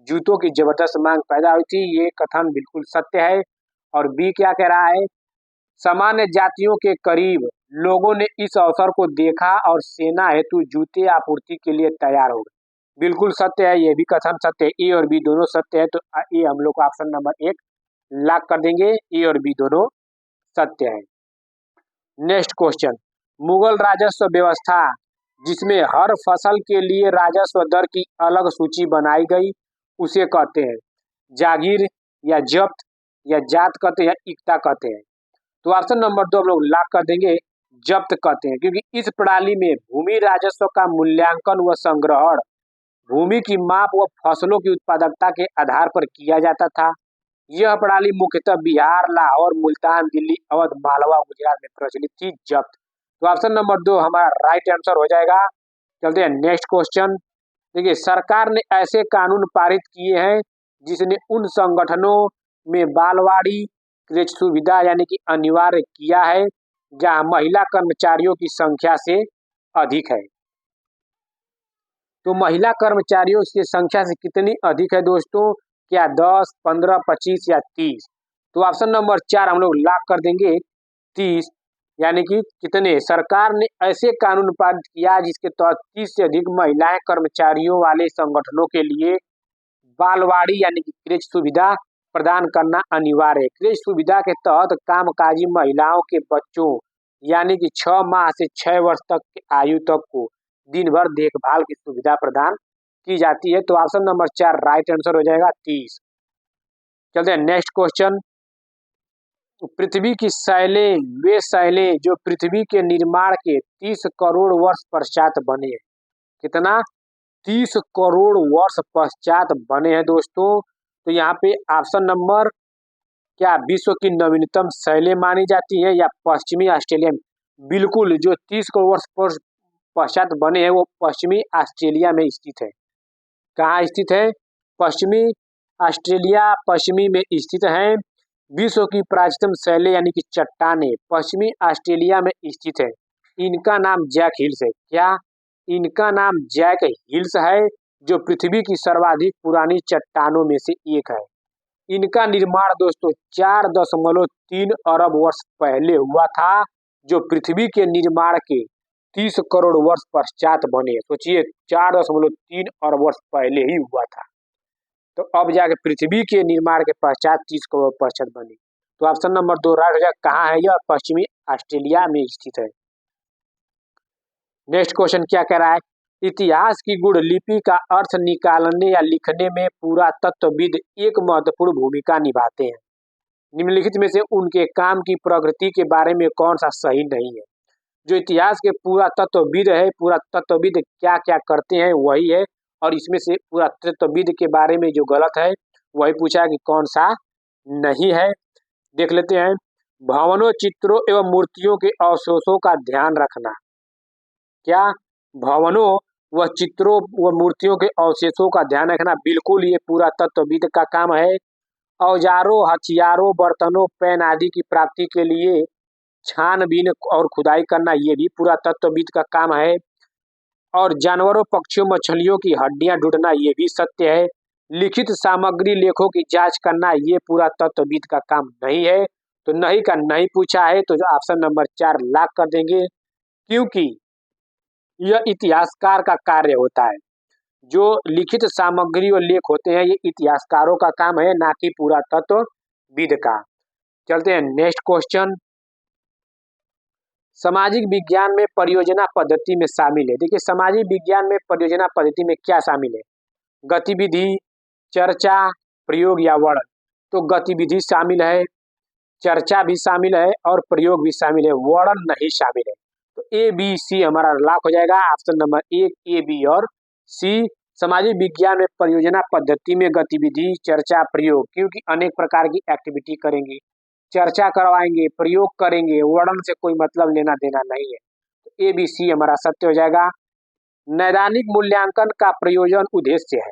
जूतों की जबरदस्त मांग पैदा हुई थी, ये कथन बिल्कुल सत्य है। और बी क्या कह रहा है, सामान्य जातियों के करीब लोगों ने इस अवसर को देखा और सेना हेतु जूते आपूर्ति के लिए तैयार हो गए। बिल्कुल सत्य है, ये भी कथन सत्य है। ए और बी दोनों सत्य है। तो ए हम लोग को ऑप्शन नंबर 1 लॉक कर देंगे। ए और बी दोनों सत्य है। नेक्स्ट क्वेश्चन, मुगल राजस्व व्यवस्था जिसमें हर फसल के लिए राजस्व दर की अलग सूची बनाई गई, उसे कहते हैं जागीर या जब्त या जात कहते हैं या इक्ता कहते हैं। तो ऑप्शन नंबर 2 हम लोग लॉक कर देंगे, जब्त कहते हैं, क्योंकि इस प्रणाली में भूमि राजस्व का मूल्यांकन व संग्रहण भूमि की माप व फसलों की उत्पादकता के आधार पर किया जाता था। यह प्रणाली मुख्यतः बिहार, लाहौर, मुल्तान, दिल्ली, अवध, मालवा, गुजरात में प्रचलित थी। जब्त, तो ऑप्शन नंबर 2 हमारा राइट आंसर हो जाएगा। चलते हैं नेक्स्ट क्वेश्चन। देखिए सरकार ने ऐसे कानून पारित किए हैं जिसने उन संगठनों में बालवाड़ी क्रेच सुविधा यानी कि अनिवार्य किया है जहां महिला कर्मचारियों की संख्या से अधिक है। तो महिला कर्मचारियों की संख्या से कितनी अधिक है दोस्तों? क्या 10, 15, 25 या 30? तो ऑप्शन नंबर 4 हम लोग लॉक कर देंगे 30, यानी कि कितने? सरकार ने ऐसे कानून पारित किया जिसके तहत 30 से अधिक महिलाएं कर्मचारियों वाले संगठनों के लिए बालवाड़ी यानी कि क्रेच सुविधा प्रदान करना अनिवार्य है। क्रेच सुविधा के तहत कामकाजी महिलाओं के बच्चों यानी कि 6 माह से 6 वर्ष तक की आयु तक को दिन भर देखभाल की सुविधा प्रदान की जाती है। तो ऑप्शन नंबर 4 राइट आंसर हो जाएगा 30। चलते हैं नेक्स्ट क्वेश्चन। पृथ्वी की शैलें वे शैलें जो पृथ्वी के निर्माण के 30 करोड़ वर्ष पश्चात बने हैं। कितना? 30 करोड़ वर्ष पश्चात बने हैं दोस्तों। तो यहाँ पे ऑप्शन नंबर क्या विश्व की नवीनतम शैलें मानी जाती है या पश्चिमी ऑस्ट्रेलिया में? बिल्कुल, जो 30 करोड़ वर्ष पश्चात बने हैं वो पश्चिमी ऑस्ट्रेलिया में स्थित है। कहाँ स्थित है? पश्चिमी ऑस्ट्रेलिया पश्चिमी में स्थित है। विश्व की प्राचीनतम शैलें यानी कि चट्टानें पश्चिमी ऑस्ट्रेलिया में स्थित है। इनका नाम जैक हिल्स है। क्या? इनका नाम जैक हिल्स है, जो पृथ्वी की सर्वाधिक पुरानी चट्टानों में से एक है। इनका निर्माण दोस्तों 4.3 अरब वर्ष पहले हुआ था, जो पृथ्वी के निर्माण के 30 करोड़ वर्ष पश्चात बने। सोचिए 4.3 अरब वर्ष पहले ही हुआ था, तो अब जाके पृथ्वी के निर्माण के पश्चात 30 करोड़ पश्चात बने। तो ऑप्शन नंबर 2 राइट हो जाएगा। कहाँ है यह? पश्चिमी ऑस्ट्रेलिया में स्थित है। नेक्स्ट क्वेश्चन क्या कह रहा है? इतिहास की गुड़ लिपि का अर्थ निकालने या लिखने में पुरातत्वविद एक महत्वपूर्ण भूमिका निभाते हैं। निम्नलिखित में से उनके काम की प्रकृति के बारे में कौन सा सही नहीं है? जो इतिहास के पुरातत्वविद है, पुरातत्वविद क्या क्या करते हैं वही है, और इसमें से पुरातत्वविद के बारे में जो गलत है वही पूछा है कि कौन सा नहीं है। देख लेते हैं। भवनों, चित्रों एवं मूर्तियों के अवशेषों का ध्यान रखना। क्या? भवनों व चित्रों व मूर्तियों के अवशेषों का ध्यान रखना, बिल्कुल ये पुरातत्वविद का काम है। औजारों, हथियारों, बर्तनों, पेन आदि की प्राप्ति के लिए छानबीन और खुदाई करना, ये भी पुरातत्वविद का काम है। और जानवरों, पक्षियों, मछलियों की हड्डियां ढूंढना, ये भी सत्य है। लिखित सामग्री, लेखों की जांच करना, ये पुरातत्वविद का काम नहीं है। तो नहीं का नहीं पूछा है, तो ऑप्शन नंबर 4 लॉक कर देंगे, क्योंकि यह इतिहासकार का कार्य होता है। जो लिखित सामग्री और लेख होते हैं ये इतिहासकारों का काम है, ना कि पुरातत्वविद का। चलते हैं नेक्स्ट क्वेश्चन। सामाजिक विज्ञान में परियोजना पद्धति में शामिल है। देखिए सामाजिक विज्ञान में परियोजना पद्धति में क्या शामिल है? गतिविधि, चर्चा, प्रयोग या वर्णन। तो गतिविधि शामिल है, चर्चा भी शामिल है और प्रयोग भी शामिल है, वर्णन नहीं शामिल है। तो ए बी सी हमारा लॉक हो जाएगा। ऑप्शन नंबर 1 ए बी और सी। सामाजिक विज्ञान में परियोजना पद्धति में गतिविधि, चर्चा, प्रयोग, क्योंकि अनेक प्रकार की एक्टिविटी करेंगे, चर्चा करवाएंगे, प्रयोग करेंगे, वर्णन से कोई मतलब लेना देना नहीं है। तो ए बी सी हमारा सत्य हो जाएगा। नैदानिक मूल्यांकन का प्रयोजन उद्देश्य है।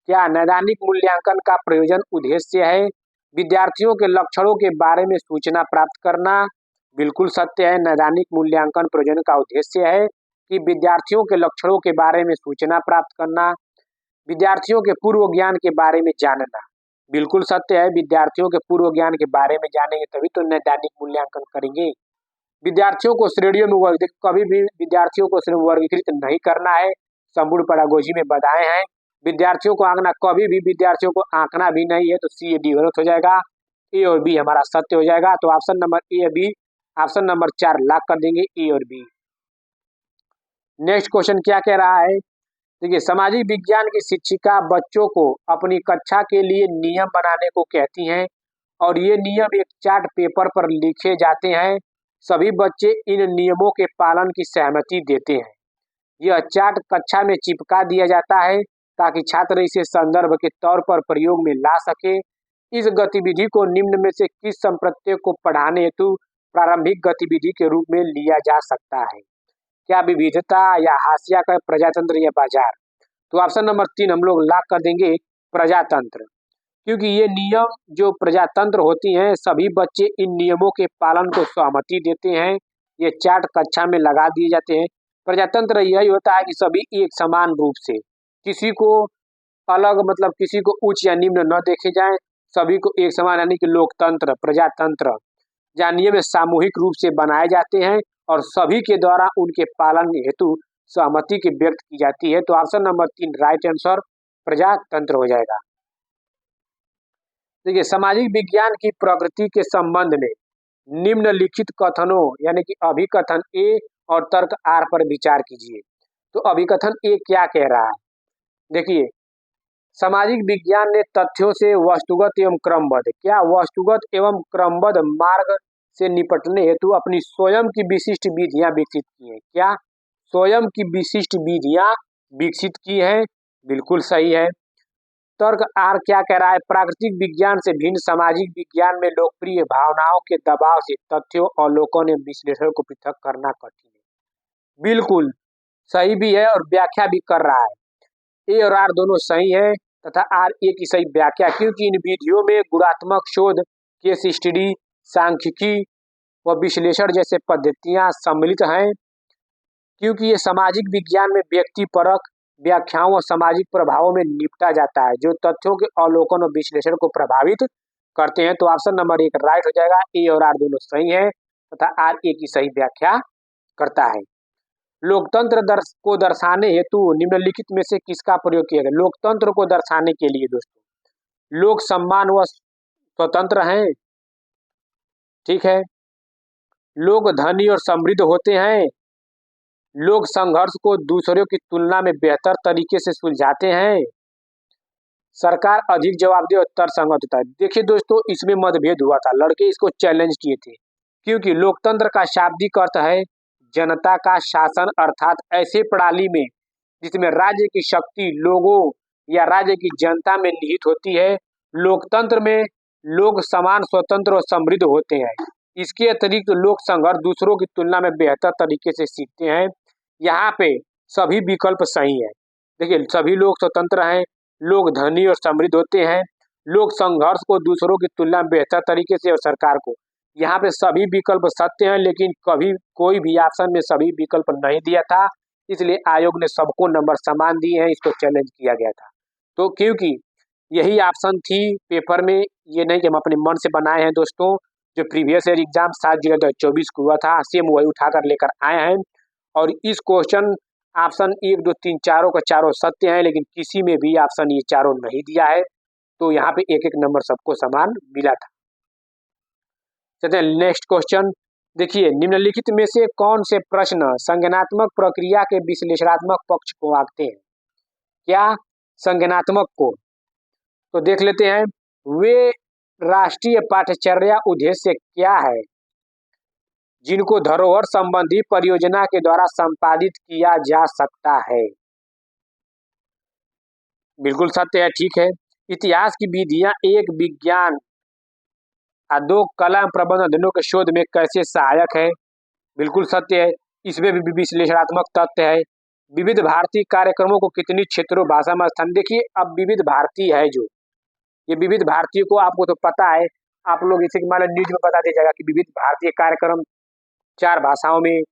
क्या? नैदानिक मूल्यांकन का प्रयोजन उद्देश्य है विद्यार्थियों के लक्षणों के बारे में सूचना प्राप्त करना, बिल्कुल सत्य है। नैदानिक मूल्यांकन प्रयोजन का उद्देश्य है कि विद्यार्थियों के लक्षणों के बारे में सूचना प्राप्त करना, विद्यार्थियों के पूर्व ज्ञान के बारे में जानना, बिल्कुल सत्य है। विद्यार्थियों के पूर्व ज्ञान के बारे में जानेंगे तभी तो नैदानिक मूल्यांकन करेंगे। विद्यार्थियों को श्रेणियों में कभी भी विद्यार्थियों को वर्गीकृत नहीं करना है, संपूर्ण पेडागोजी में बताए हैं। विद्यार्थियों को आंकना, कभी भी विद्यार्थियों को आंकना भी नहीं है, तो सी डी गलत हो जाएगा। ए और बी हमारा सत्य हो जाएगा। तो option number A B, option number 4 lock कर देंगे, ए और बी। नेक्स्ट क्वेश्चन क्या कह रहा है? देखिए सामाजिक विज्ञान की शिक्षिका बच्चों को अपनी कक्षा के लिए नियम बनाने को कहती हैं, और ये नियम एक चार्ट पेपर पर लिखे जाते हैं। सभी बच्चे इन नियमों के पालन की सहमति देते हैं। यह चार्ट कक्षा में चिपका दिया जाता है ताकि छात्र इसे संदर्भ के तौर पर प्रयोग में ला सके। इस गतिविधि को निम्न में से किस संप्रत्यय को पढ़ाने हेतु प्रारंभिक गतिविधि के रूप में लिया जा सकता है? क्या? विविधता या हाशिया का प्रजातंत्र या बाजार। तो ऑप्शन नंबर 3 हम लोग लॉक कर देंगे, प्रजातंत्र, क्योंकि ये नियम जो प्रजातंत्र होती हैं सभी बच्चे इन नियमों के पालन को सहमति देते हैं। ये चार्ट कक्षा में लगा दिए जाते हैं। प्रजातंत्र यही होता है कि सभी एक समान रूप से, किसी को अलग मतलब किसी को उच्च या निम्न न देखे जाए, सभी को एक समान, यानी कि लोकतंत्र, प्रजातंत्र, जहाँ नियम सामूहिक रूप से बनाए जाते हैं और सभी के द्वारा उनके पालन हेतु सहमति की व्यक्त की जाती है। तो ऑप्शन नंबर 3 राइट आंसर प्रजातंत्र हो जाएगा। देखिए सामाजिक विज्ञान की प्रकृति के संबंध में निम्नलिखित कथनों यानी कि अभिकथन ए और तर्क आर पर विचार कीजिए। तो अभिकथन ए क्या कह रहा है? देखिए सामाजिक विज्ञान ने तथ्यों से वस्तुगत एवं क्रमबद्ध, क्या? वस्तुगत एवं क्रमबद्ध मार्ग से निपटने हेतु अपनी स्वयं की विशिष्ट विधियां विकसित की हैं। क्या? स्वयं की विशिष्ट विधियां विकसित की हैं, बिल्कुल सही है। तर्क आर क्या कह रहा है? प्राकृतिक विज्ञान से भिन्न सामाजिक विज्ञान में लोकप्रिय भावनाओं के दबाव से तथ्यों और लोगों ने विश्लेषण को पृथक करना कठिन है, बिल्कुल सही भी है और व्याख्या भी कर रहा है। ए और आर दोनों सही है तथा आर ए की सही व्याख्या, क्योंकि इन विधियों में गुणात्मक शोध, केस स्टडी, सांख्यिकी व विश्लेषण जैसे पद्धतियां सम्मिलित हैं। क्योंकि ये सामाजिक विज्ञान में व्यक्ति परक, व्याख्याओं और सामाजिक प्रभावों में निपटा जाता है जो तथ्यों के अवलोकन और विश्लेषण को प्रभावित करते हैं। तो ऑप्शन नंबर 1 राइट हो जाएगा। ए और आर दोनों सही है तथा आर ए की सही व्याख्या करता है। लोकतंत्र को दर्शाने हेतु निम्नलिखित में से किसका प्रयोग किया गया? लोकतंत्र को दर्शाने के लिए दोस्तों लोक सम्मान व स्वतंत्र हैं, ठीक है। लोग धनी और समृद्ध होते हैं। लोग संघर्ष को दूसरों की तुलना में बेहतर तरीके से सुलझाते हैं। सरकार अधिक जवाबदेह और तर्कसंगत होता है। देखिए दोस्तों, इसमें मतभेद हुआ था, लड़के इसको चैलेंज किए थे क्योंकि लोकतंत्र का शाब्दिक अर्थ है जनता का शासन, अर्थात ऐसे प्रणाली में जिसमें राज्य की शक्ति लोगों या राज्य की जनता में निहित होती है। लोकतंत्र में लोग समान, स्वतंत्र और समृद्ध होते हैं। इसके अतिरिक्त लोग संघर्ष दूसरों की तुलना में बेहतर तरीके से सीखते हैं। यहाँ पे सभी विकल्प सही है। देखिए, सभी लोग स्वतंत्र हैं, लोग धनी और समृद्ध होते हैं, लोग संघर्ष को दूसरों की तुलना में बेहतर तरीके से और सरकार को, यहाँ पे सभी विकल्प सत्य हैं। लेकिन कभी कोई भी ऑप्शन में सभी विकल्प नहीं दिया था, इसलिए आयोग ने सबको नंबर समान दिए हैं, इसको चैलेंज किया गया था। तो क्योंकि यही ऑप्शन थी पेपर में, ये नहीं कि हम अपने मन से बनाए हैं दोस्तों। जो प्रीवियस ईयर एग्जाम 7 जुलाई 2024 को हुआ था, सेम वही उठाकर लेकर आए हैं। और इस क्वेश्चन ऑप्शन 1, 2, 3 चारों का चारों सत्य है, लेकिन किसी में भी ऑप्शन ये चारों नहीं दिया है। तो यहाँ पे एक एक नंबर सबको समान मिला था। चलते हैं नेक्स्ट क्वेश्चन। देखिए, निम्नलिखित में से कौन से प्रश्न संज्ञानात्मक प्रक्रिया के विश्लेषणात्मक पक्ष को आंकते हैं? क्या संज्ञानात्मक को? तो देख लेते हैं। वे राष्ट्रीय पाठ्यचर्या उद्देश्य क्या है जिनको धरोहर संबंधी परियोजना के द्वारा संपादित किया जा सकता है? बिल्कुल सत्य है, ठीक है। इतिहास की विधियां एक विज्ञान 2 कला एवं प्रबंध अध्ययनों के शोध में कैसे सहायक है? बिल्कुल सत्य है। इसमें भी विश्लेषणात्मक तथ्य है। विविध भारती कार्यक्रमों को कितनी क्षेत्रों भाषा में स्थान? देखिए, अब विविध भारती है जो ये विविध भारतीय को आपको तो पता है, आप लोग इसे मान लो न्यूज में बता दिया जाएगा कि विविध भारतीय कार्यक्रम 4 भाषाओं में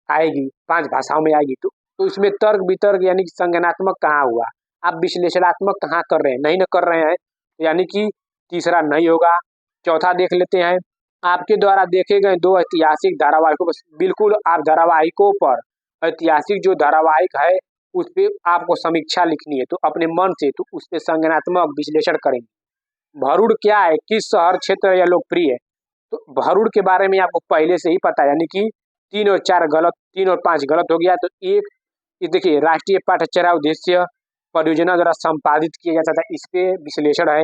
आएगी, 5 भाषाओं में आएगी। तो इसमें तर्क वितर्क यानी कि संज्ञानात्मक कहाँ हुआ? आप विश्लेषणात्मक कहाँ कर रहे हैं? नहीं न कर रहे हैं, यानी कि तीसरा नहीं होगा। चौथा देख लेते हैं। आपके द्वारा देखे गए 2 ऐतिहासिक धारावाहिकों पर, बिल्कुल आप धारावाहिकों पर, ऐतिहासिक जो धारावाहिक है उस पे आपको समीक्षा लिखनी है, तो अपने मन से तो उस पे संज्ञानात्मक विश्लेषण करेंगे। भरूड़ क्या है, किस शहर क्षेत्र या लोकप्रिय है? तो भरूड़ के बारे में आपको पहले से ही पता है, यानी कि 3 और 4 गलत, 3 और 5 गलत हो गया। तो एक देखिए, राष्ट्रीय पाठ्यचर्या उद्देश्य परियोजना द्वारा संपादित किया जाता था, इस पे विश्लेषण है।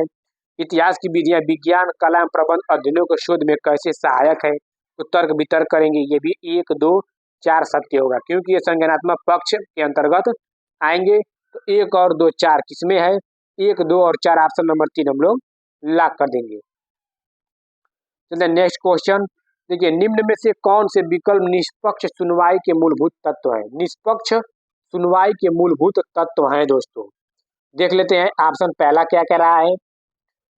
इतिहास की विधियां विज्ञान कला एवं प्रबंध अध्ययनों के शोध में कैसे सहायक है? तो तर्क वितर्क करेंगे, ये भी 1, 2, 4 सत्य होगा क्योंकि ये संज्ञानात्मक पक्ष के अंतर्गत आएंगे। तो 1 और 2, 4 किसमें है? 1, 2 और 4 ऑप्शन नंबर 3 हम लोग लॉक कर देंगे। चलिए नेक्स्ट क्वेश्चन। देखिए, निम्न में से कौन से विकल्प निष्पक्ष सुनवाई के मूलभूत तत्व है? निष्पक्ष सुनवाई के मूलभूत तत्व हैं दोस्तों। देख लेते हैं ऑप्शन पहला क्या कह रहा है।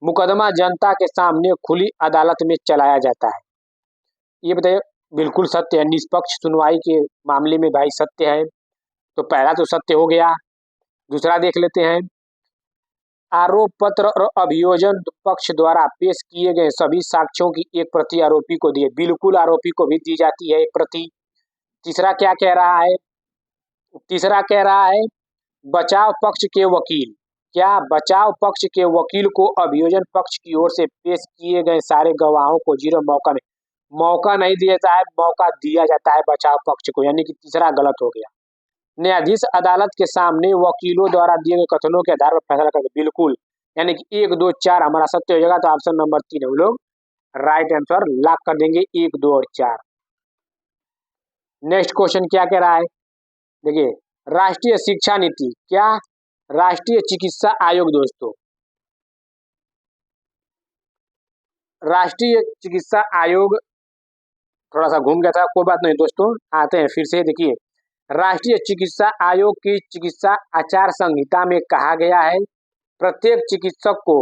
मुकदमा जनता के सामने खुली अदालत में चलाया जाता है। ये बताइए, बिल्कुल सत्य है। निष्पक्ष सुनवाई के मामले में भाई सत्य है, तो पहला तो सत्य हो गया। दूसरा देख लेते हैं। आरोप पत्र और अभियोजन पक्ष द्वारा पेश किए गए सभी साक्ष्यों की एक प्रति आरोपी को दिए। बिल्कुल आरोपी को भी दी जाती है एक प्रति। तीसरा क्या कह रहा है? तीसरा कह रहा है बचाव पक्ष के वकील, क्या बचाव पक्ष के वकील को अभियोजन पक्ष की ओर से पेश किए गए सारे गवाहों को 0 मौका नहीं दिया जाता है, मौका दिया जाता है बचाव पक्ष को, यानी कि तीसरा गलत हो गया। न्यायाधीश अदालत के सामने वकीलों द्वारा दिए गए कथनों के आधार पर फैसला करते। बिल्कुल, यानी कि 1, 2, 4 हमारा सत्य हो जाएगा। तो ऑप्शन नंबर 3 हम लोग राइट आंसर लॉक कर देंगे, 1, 2 और 4। नेक्स्ट क्वेश्चन क्या कह रहा है? देखिए, राष्ट्रीय शिक्षा नीति, क्या राष्ट्रीय चिकित्सा आयोग दोस्तों, राष्ट्रीय चिकित्सा आयोग थोड़ा सा घूम गया था, कोई बात नहीं दोस्तों, आते हैं फिर से। देखिए, राष्ट्रीय चिकित्सा आयोग की चिकित्सा आचार संहिता में कहा गया है प्रत्येक चिकित्सक को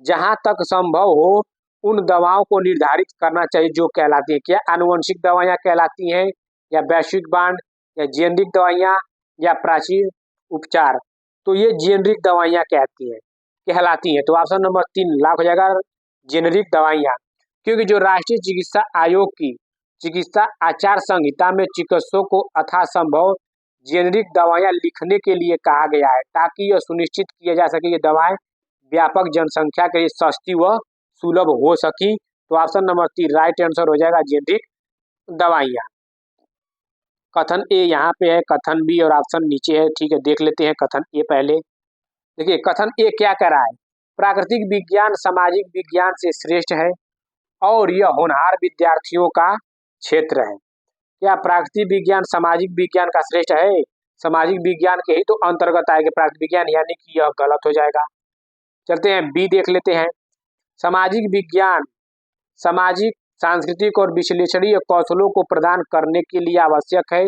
जहां तक संभव हो उन दवाओं को निर्धारित करना चाहिए जो कहलाती है, क्या आनुवंशिक दवाइयां कहलाती हैं, या वैश्विक बांड, या जेनेरिक दवाइयां, या प्राचीन उपचार, तो ये जेनरिक दवाइयाँ कहलाती हैं। तो ऑप्शन नंबर 3 लॉक हो जाएगा, जेनरिक दवाइयाँ। क्योंकि जो राष्ट्रीय चिकित्सा आयोग की चिकित्सा आचार संहिता में चिकित्सकों को यथासंभव जेनरिक दवाइयाँ लिखने के लिए कहा गया है, ताकि यह सुनिश्चित किया जा सके कि दवाएं व्यापक जनसंख्या के लिए सस्ती व सुलभ हो सकी। तो ऑप्शन नंबर 3 राइट आंसर हो जाएगा, जेनरिक दवाइयाँ। कथन ए यहाँ पे है, कथन बी और ऑप्शन नीचे है। ठीक है, देख लेते हैं कथन ए पहले। देखिए कथन ए क्या कह रहा है, प्राकृतिक विज्ञान सामाजिक विज्ञान से श्रेष्ठ है और यह होनहार विद्यार्थियों का क्षेत्र है। क्या प्राकृतिक विज्ञान सामाजिक विज्ञान का श्रेष्ठ है? सामाजिक विज्ञान के ही तो अंतर्गत आएगा प्राकृतिक विज्ञान, यानी कि यह गलत हो जाएगा। चलते हैं बी देख लेते हैं। सामाजिक विज्ञान सामाजिक सांस्कृतिक और विश्लेषणीय कौशलों को प्रदान करने के लिए आवश्यक है,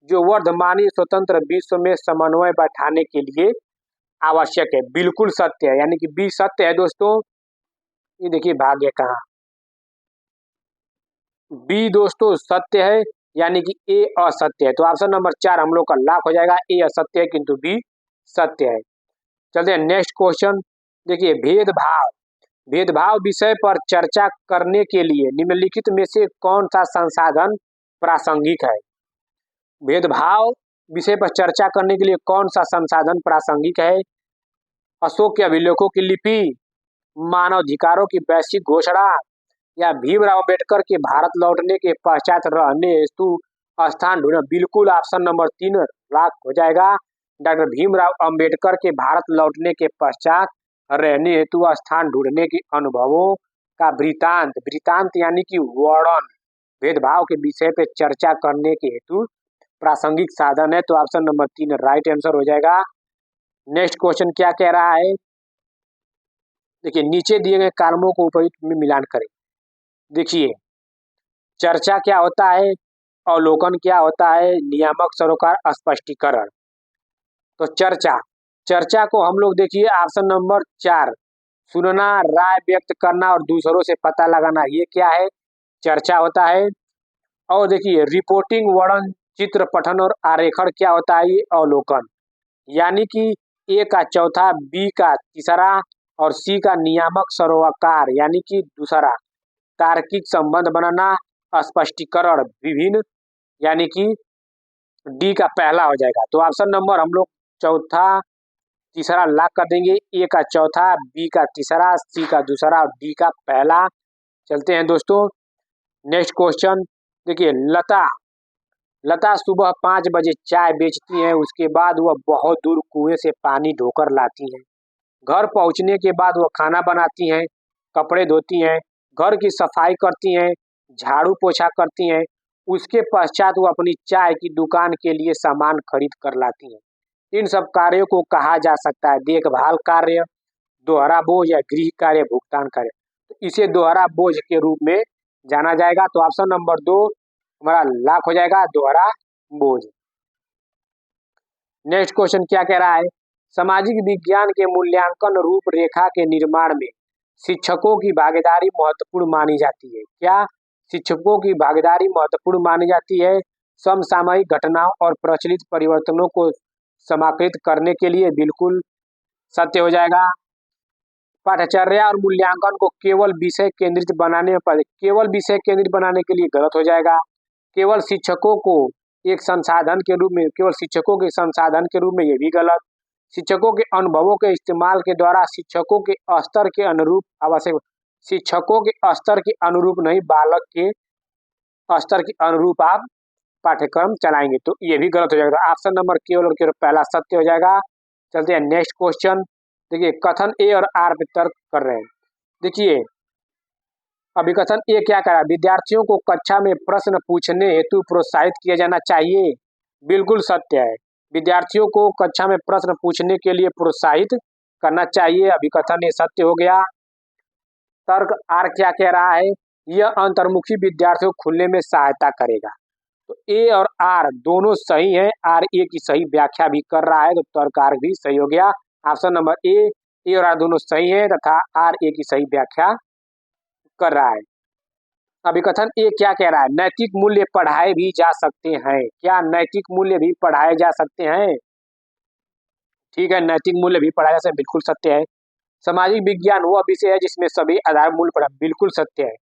जो वर्तमानी स्वतंत्र विश्व में समन्वय बैठाने के लिए आवश्यक है। बिल्कुल सत्य है, यानी कि बी सत्य है दोस्तों। ये देखिए भाग्य कहाँ, बी दोस्तों सत्य है, यानी कि ए असत्य है। तो ऑप्शन नंबर 4 हम लोग का लॉक हो जाएगा, ए असत्य है किंतु बी सत्य है। चलते हैं नेक्स्ट क्वेश्चन। देखिए भेदभाव भेदभाव विषय पर चर्चा करने के लिए निम्नलिखित में से कौन सा संसाधन प्रासंगिक है? भेदभाव विषय पर चर्चा करने के लिए कौन सा संसाधन प्रासंगिक है? अशोक के अभिलेखों की लिपि, मानवाधिकारों की वैश्विक घोषणा, या भीमराव अम्बेडकर के भारत लौटने के पश्चात रहने हेतु स्थान ढूंढना। बिल्कुल ऑप्शन नंबर 3 लॉक हो जाएगा, डॉक्टर भीमराव अम्बेडकर के भारत लौटने के पश्चात रहने हेतु स्थान ढूंढने के अनुभवों का वृतांत, वृतांत यानी कि वर्णन, भेदभाव के विषय पे चर्चा करने के हेतु प्रासंगिक साधन है। तो ऑप्शन नंबर 3 राइट आंसर हो जाएगा। नेक्स्ट क्वेश्चन क्या कह रहा है, देखिए नीचे दिए गए कालमों को उपयुक्त में मिलान करें। देखिए चर्चा क्या होता है, अवलोकन क्या होता है, नियामक सरोकार, स्पष्टीकरण। तो चर्चा को हम लोग देखिए ऑप्शन नंबर 4 सुनना, राय व्यक्त करना और दूसरों से पता लगाना, ये क्या है, चर्चा होता है। और देखिए रिपोर्टिंग, वर्णन, चित्र पठन और आरेखण क्या होता है, ये अवलोकन। यानी कि ए का चौथा, बी का तीसरा और सी का नियामक सरोकार यानी कि दूसरा। तार्किक संबंध बनाना, स्पष्टीकरण विभिन्न, यानी कि डी का पहला हो जाएगा। तो ऑप्शन नंबर हम लोग चौथा तीसरा लॉक कर देंगे, ए का चौथा, बी का तीसरा, सी का दूसरा और डी का पहला। चलते हैं दोस्तों नेक्स्ट क्वेश्चन। देखिए लता सुबह 5 बजे चाय बेचती हैं, उसके बाद वह बहुत दूर कुएं से पानी ढोकर लाती हैं। घर पहुंचने के बाद वह खाना बनाती हैं, कपड़े धोती हैं, घर की सफाई करती हैं, झाड़ू पोछा करती हैं। उसके पश्चात वो अपनी चाय की दुकान के लिए सामान खरीद कर लाती हैं। इन सब कार्यों को कहा जा सकता है देखभाल कार्य, दोहरा बोझ या गृह कार्य, भुगतान कार्य। तो इसे दोहरा बोझ के रूप में जाना जाएगा। तो ऑप्शन नंबर 2 हमारा लॉक हो जाएगा, दोहरा बोझ। नेक्स्ट क्वेश्चन क्या कह रहा है, सामाजिक विज्ञान के मूल्यांकन रूपरेखा के निर्माण में शिक्षकों की भागीदारी महत्वपूर्ण मानी जाती है। क्या शिक्षकों की भागीदारी महत्वपूर्ण मानी जाती है? समसामयिक घटनाओं और प्रचलित परिवर्तनों को समाकलित करने के लिए बिल्कुल सत्य हो जाएगा। पाठ्यचर्या और मूल्यांकन को केवल विषय केंद्रित बनाने में केवल विषय केंद्रित बनाने के लिए गलत हो जाएगा। केवल शिक्षकों को एक संसाधन के रूप में, केवल शिक्षकों के संसाधन के रूप में, ये भी गलत। शिक्षकों के अनुभवों के इस्तेमाल के द्वारा शिक्षकों के स्तर के अनुरूप आवश्यक, शिक्षकों के स्तर के अनुरूप नहीं, बालक के स्तर के अनुरूप आप पाठ्यक्रम चलाएंगे। तो ये भी गलत हो जाएगा। ऑप्शन नंबर केवल और केवल पहला सत्य हो जाएगा। चलते हैं नेक्स्ट क्वेश्चन। देखिए कथन ए और आर पे तर्क कर रहे हैं। देखिए अभी कथन ए क्या कह रहा है, विद्यार्थियों को कक्षा में प्रश्न पूछने हेतु प्रोत्साहित किया जाना चाहिए। बिल्कुल सत्य है, विद्यार्थियों को कक्षा में प्रश्न पूछने के लिए प्रोत्साहित करना चाहिए। अभी कथन ए सत्य हो गया। तर्क आर क्या कह रहा है, यह अंतर्मुखी विद्यार्थियों को खुलने में सहायता करेगा। तो ए और आर दोनों सही है, आर ए की सही व्याख्या भी कर रहा है, तो तर्क आर भी सही हो गया। ऑप्शन नंबर ए और आर दोनों सही है तथा आर ए की सही व्याख्या कर रहा है। अभी कथन ए क्या कह रहा है, नैतिक मूल्य पढ़ाए भी जा सकते हैं। क्या नैतिक मूल्य भी पढ़ाए जा सकते हैं? ठीक है, नैतिक मूल्य भी पढ़ा जा सकता है, बिल्कुल सत्य है। सामाजिक विज्ञान वह विषय है जिसमें सभी आधार मूल्य पढ़ा, बिल्कुल सत्य है।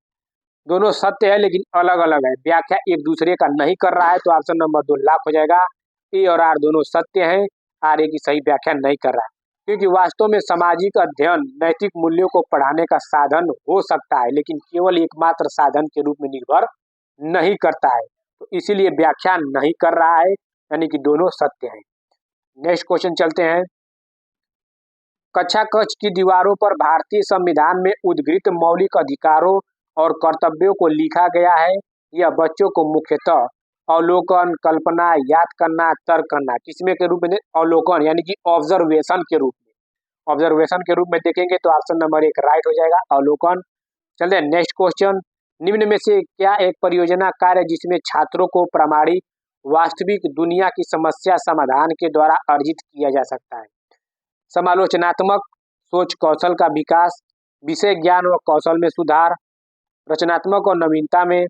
दोनों सत्य है लेकिन अलग अलग है, व्याख्या एक दूसरे का नहीं कर रहा है, तो ऑप्शन नंबर 2 लाख हो जाएगा। ए और आर दोनों सत्य हैं, आर ए की सही व्याख्या नहीं कर रहा है, क्योंकि वास्तव में सामाजिक अध्ययन नैतिक मूल्यों को पढ़ाने का साधन हो सकता है, लेकिन केवल एकमात्र साधन के रूप में निर्भर नहीं करता है, तो इसीलिए व्याख्या नहीं कर रहा है, यानी कि दोनों सत्य हैं। नेक्स्ट क्वेश्चन चलते हैं। कक्षा कक्ष की दीवारों पर भारतीय संविधान में उद्घृत मौलिक अधिकारों और कर्तव्यों को लिखा गया है। यह बच्चों को मुख्यतः अवलोकन, कल्पना, याद करना, तर्क करना, किसमें के रूप में? अवलोकन यानी कि ऑब्जर्वेशन के रूप में, ऑब्जर्वेशन के रूप में देखेंगे तो ऑप्शन नंबर 1 राइट हो जाएगा, अवलोकन। चलते हैं नेक्स्ट क्वेश्चन। निम्न में से क्या एक परियोजना कार्य जिसमें छात्रों को प्रामाणिक वास्तविक दुनिया की समस्या समाधान के द्वारा अर्जित किया जा सकता है? समालोचनात्मक सोच कौशल का विकास, विषय ज्ञान व कौशल में सुधार, रचनात्मक और नवीनता में,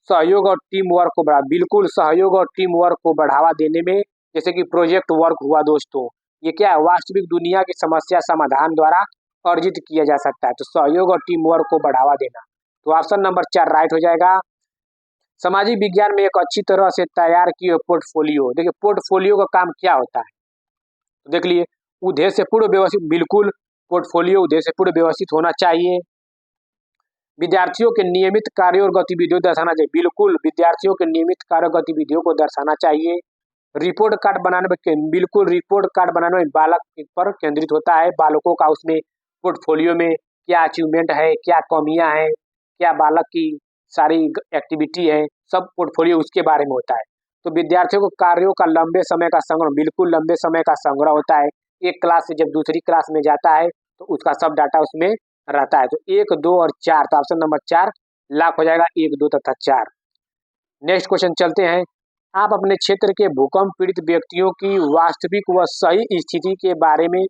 सहयोग और टीम वर्क को बढ़ा, बिल्कुल सहयोग और टीम वर्क को बढ़ावा देने में, जैसे कि प्रोजेक्ट वर्क हुआ दोस्तों, ये क्या है? वास्तविक दुनिया की समस्या समाधान द्वारा अर्जित किया जा सकता है, तो सहयोग और टीम वर्क को बढ़ावा देना, तो ऑप्शन नंबर 4 राइट हो जाएगा। सामाजिक विज्ञान में एक अच्छी तरह से तैयार किए पोर्टफोलियो, देखिए पोर्टफोलियो का काम क्या होता है, तो देख लिए उद्देश्य पूर्व व्यवस्थित, बिल्कुल पोर्टफोलियो उद्देश्य पूर्व व्यवस्थित होना चाहिए। विद्यार्थियों के नियमित कार्यों और गतिविधियों दर्शाना चाहिए, बिल्कुल विद्यार्थियों के नियमित कार्य गतिविधियों को दर्शाना चाहिए। रिपोर्ट कार्ड बनाने में, बिल्कुल रिपोर्ट कार्ड बनाने में बालक पर केंद्रित होता है, बालकों का उसमें पोर्टफोलियो में क्या अचीवमेंट है, क्या कमियां हैं, क्या बालक की सारी एक्टिविटी है, सब पोर्टफोलियो उसके बारे में होता है। तो विद्यार्थियों को कार्यों का लंबे समय का संग्रह, बिल्कुल लंबे समय का संग्रह होता है, एक क्लास से जब दूसरी क्लास में जाता है तो उसका सब डाटा उसमें रहता है, तो 1, 2 और 4, तो ऑप्शन नंबर 4 लाख हो जाएगा, 1, 2 तथा 4। नेक्स्ट क्वेश्चन चलते हैं। आप अपने क्षेत्र के भूकंप पीड़ित व्यक्तियों की वास्तविक व सही स्थिति के बारे में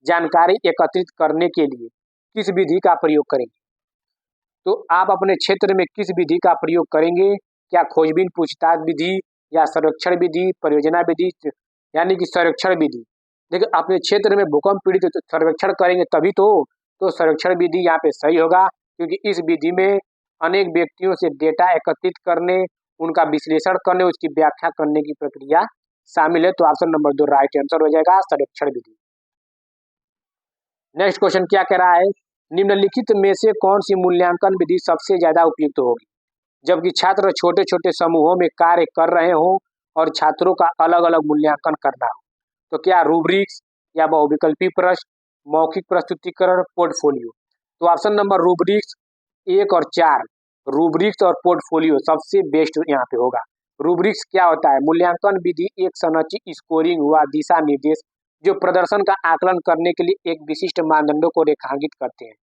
जानकारी एकत्रित करने के लिए किस विधि का प्रयोग करेंगे? तो आप अपने क्षेत्र में किस विधि का प्रयोग करेंगे? क्या खोजबीन पूछताछ विधि या सर्वेक्षण विधि, परियोजना विधि, यानी कि सर्वेक्षण विधि? देखिए अपने क्षेत्र में भूकंप पीड़ित तो सर्वेक्षण करेंगे तभी तो सर्वेक्षण विधि यहाँ पे सही होगा, क्योंकि इस विधि में अनेक व्यक्तियों से डेटा एकत्रित करने, उनका विश्लेषण करने, उसकी व्याख्या करने की प्रक्रिया शामिल है, तो ऑप्शन नंबर 2 राइट आंसर हो जाएगा, सर्वेक्षण विधि। नेक्स्ट क्वेश्चन क्या कह रहा है? निम्नलिखित में से कौन सी मूल्यांकन विधि सबसे ज्यादा उपयुक्त होगी जबकि छात्र छोटे छोटे समूहों में कार्य कर रहे हों और छात्रों का अलग अलग मूल्यांकन करना हो? तो क्या रूब्रिक्स या बहुविकल्पी प्रश्न, मौखिक प्रस्तुतिकरण, पोर्टफोलियो? तो ऑप्शन नंबर रूब्रिक्स 1 और 4, रूब्रिक्स और पोर्टफोलियो सबसे बेस्ट यहाँ पे होगा। रूब्रिक्स क्या होता है? मूल्यांकन विधि एक संरचित स्कोरिंग व दिशा निर्देश जो प्रदर्शन का आकलन करने के लिए एक विशिष्ट मानदंडों को रेखांकित करते हैं।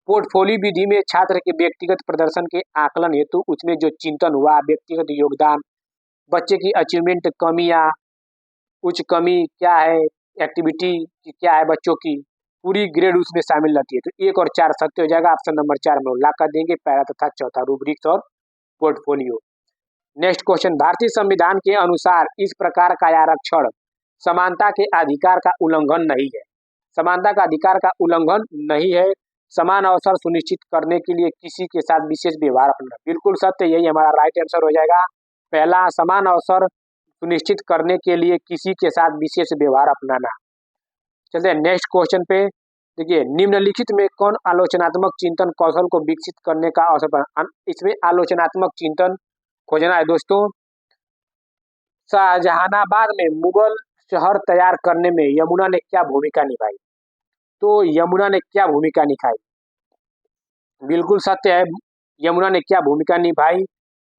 पोर्टफोलियो विधि में छात्र के व्यक्तिगत प्रदर्शन के आकलन हेतु उसमें जो चिंतन हुआ, व्यक्तिगत योगदान, बच्चे की अचीवमेंट, कमियां, उच्च कमी क्या है, एक्टिविटी क्या है बच्चों की, पूरी ग्रेड उसमें शामिल रहती है, तो 1 और 4 सत्य हो जाएगा, ऑप्शन नंबर 4 में लॉक कर देंगे, पहला तथा चौथा रूब्रिक्स और पोर्टफोलियो। नेक्स्ट क्वेश्चन, भारतीय संविधान के अनुसार इस प्रकार का आरक्षण समानता के अधिकार का उल्लंघन नहीं है, समानता का अधिकार का उल्लंघन नहीं है, समान अवसर सुनिश्चित करने के लिए किसी के साथ विशेष व्यवहार अपनाना, बिल्कुल सत्य, यही हमारा राइट आंसर हो जाएगा, पहला समान अवसर सुनिश्चित करने के लिए किसी के साथ विशेष व्यवहार अपनाना। चलते हैं नेक्स्ट क्वेश्चन पे। देखिए निम्नलिखित में कौन आलोचनात्मक चिंतन कौशल को विकसित करने का अवसर पर, इसमें आलोचनात्मक चिंतन खोजना है दोस्तों। शाहजहानाबाद में मुगल शहर तैयार करने में यमुना ने क्या भूमिका निभाई? तो यमुना ने क्या भूमिका निभाई? बिल्कुल सत्य है, यमुना ने क्या भूमिका निभाई,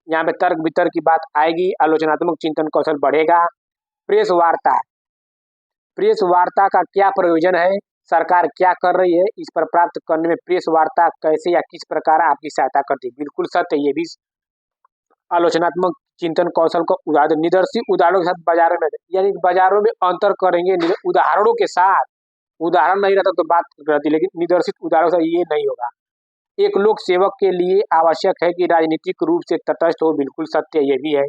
यहाँ पे तर्क वितर्क की बात आएगी, आलोचनात्मक चिंतन कौशल बढ़ेगा। प्रेस वार्ता, प्रेस वार्ता का क्या प्रयोजन है, सरकार क्या कर रही है, इस पर प्राप्त करने में प्रेस वार्ता कैसे या किस प्रकार आपकी सहायता करती है, बिल्कुल सत्य, ये भी आलोचनात्मक चिंतन कौशल को उदाहरण, निदर्शित उदाहरणों के साथ बाजारों में, यानी बाजारों में अंतर करेंगे उदाहरणों के साथ, उदाहरण नहीं रहता तो बात रहती, लेकिन निदर्शित उदाहरणों से ये नहीं होगा। एक लोक सेवक के लिए आवश्यक है कि राजनीतिक रूप से तटस्थ हो, बिल्कुल सत्य ये भी है।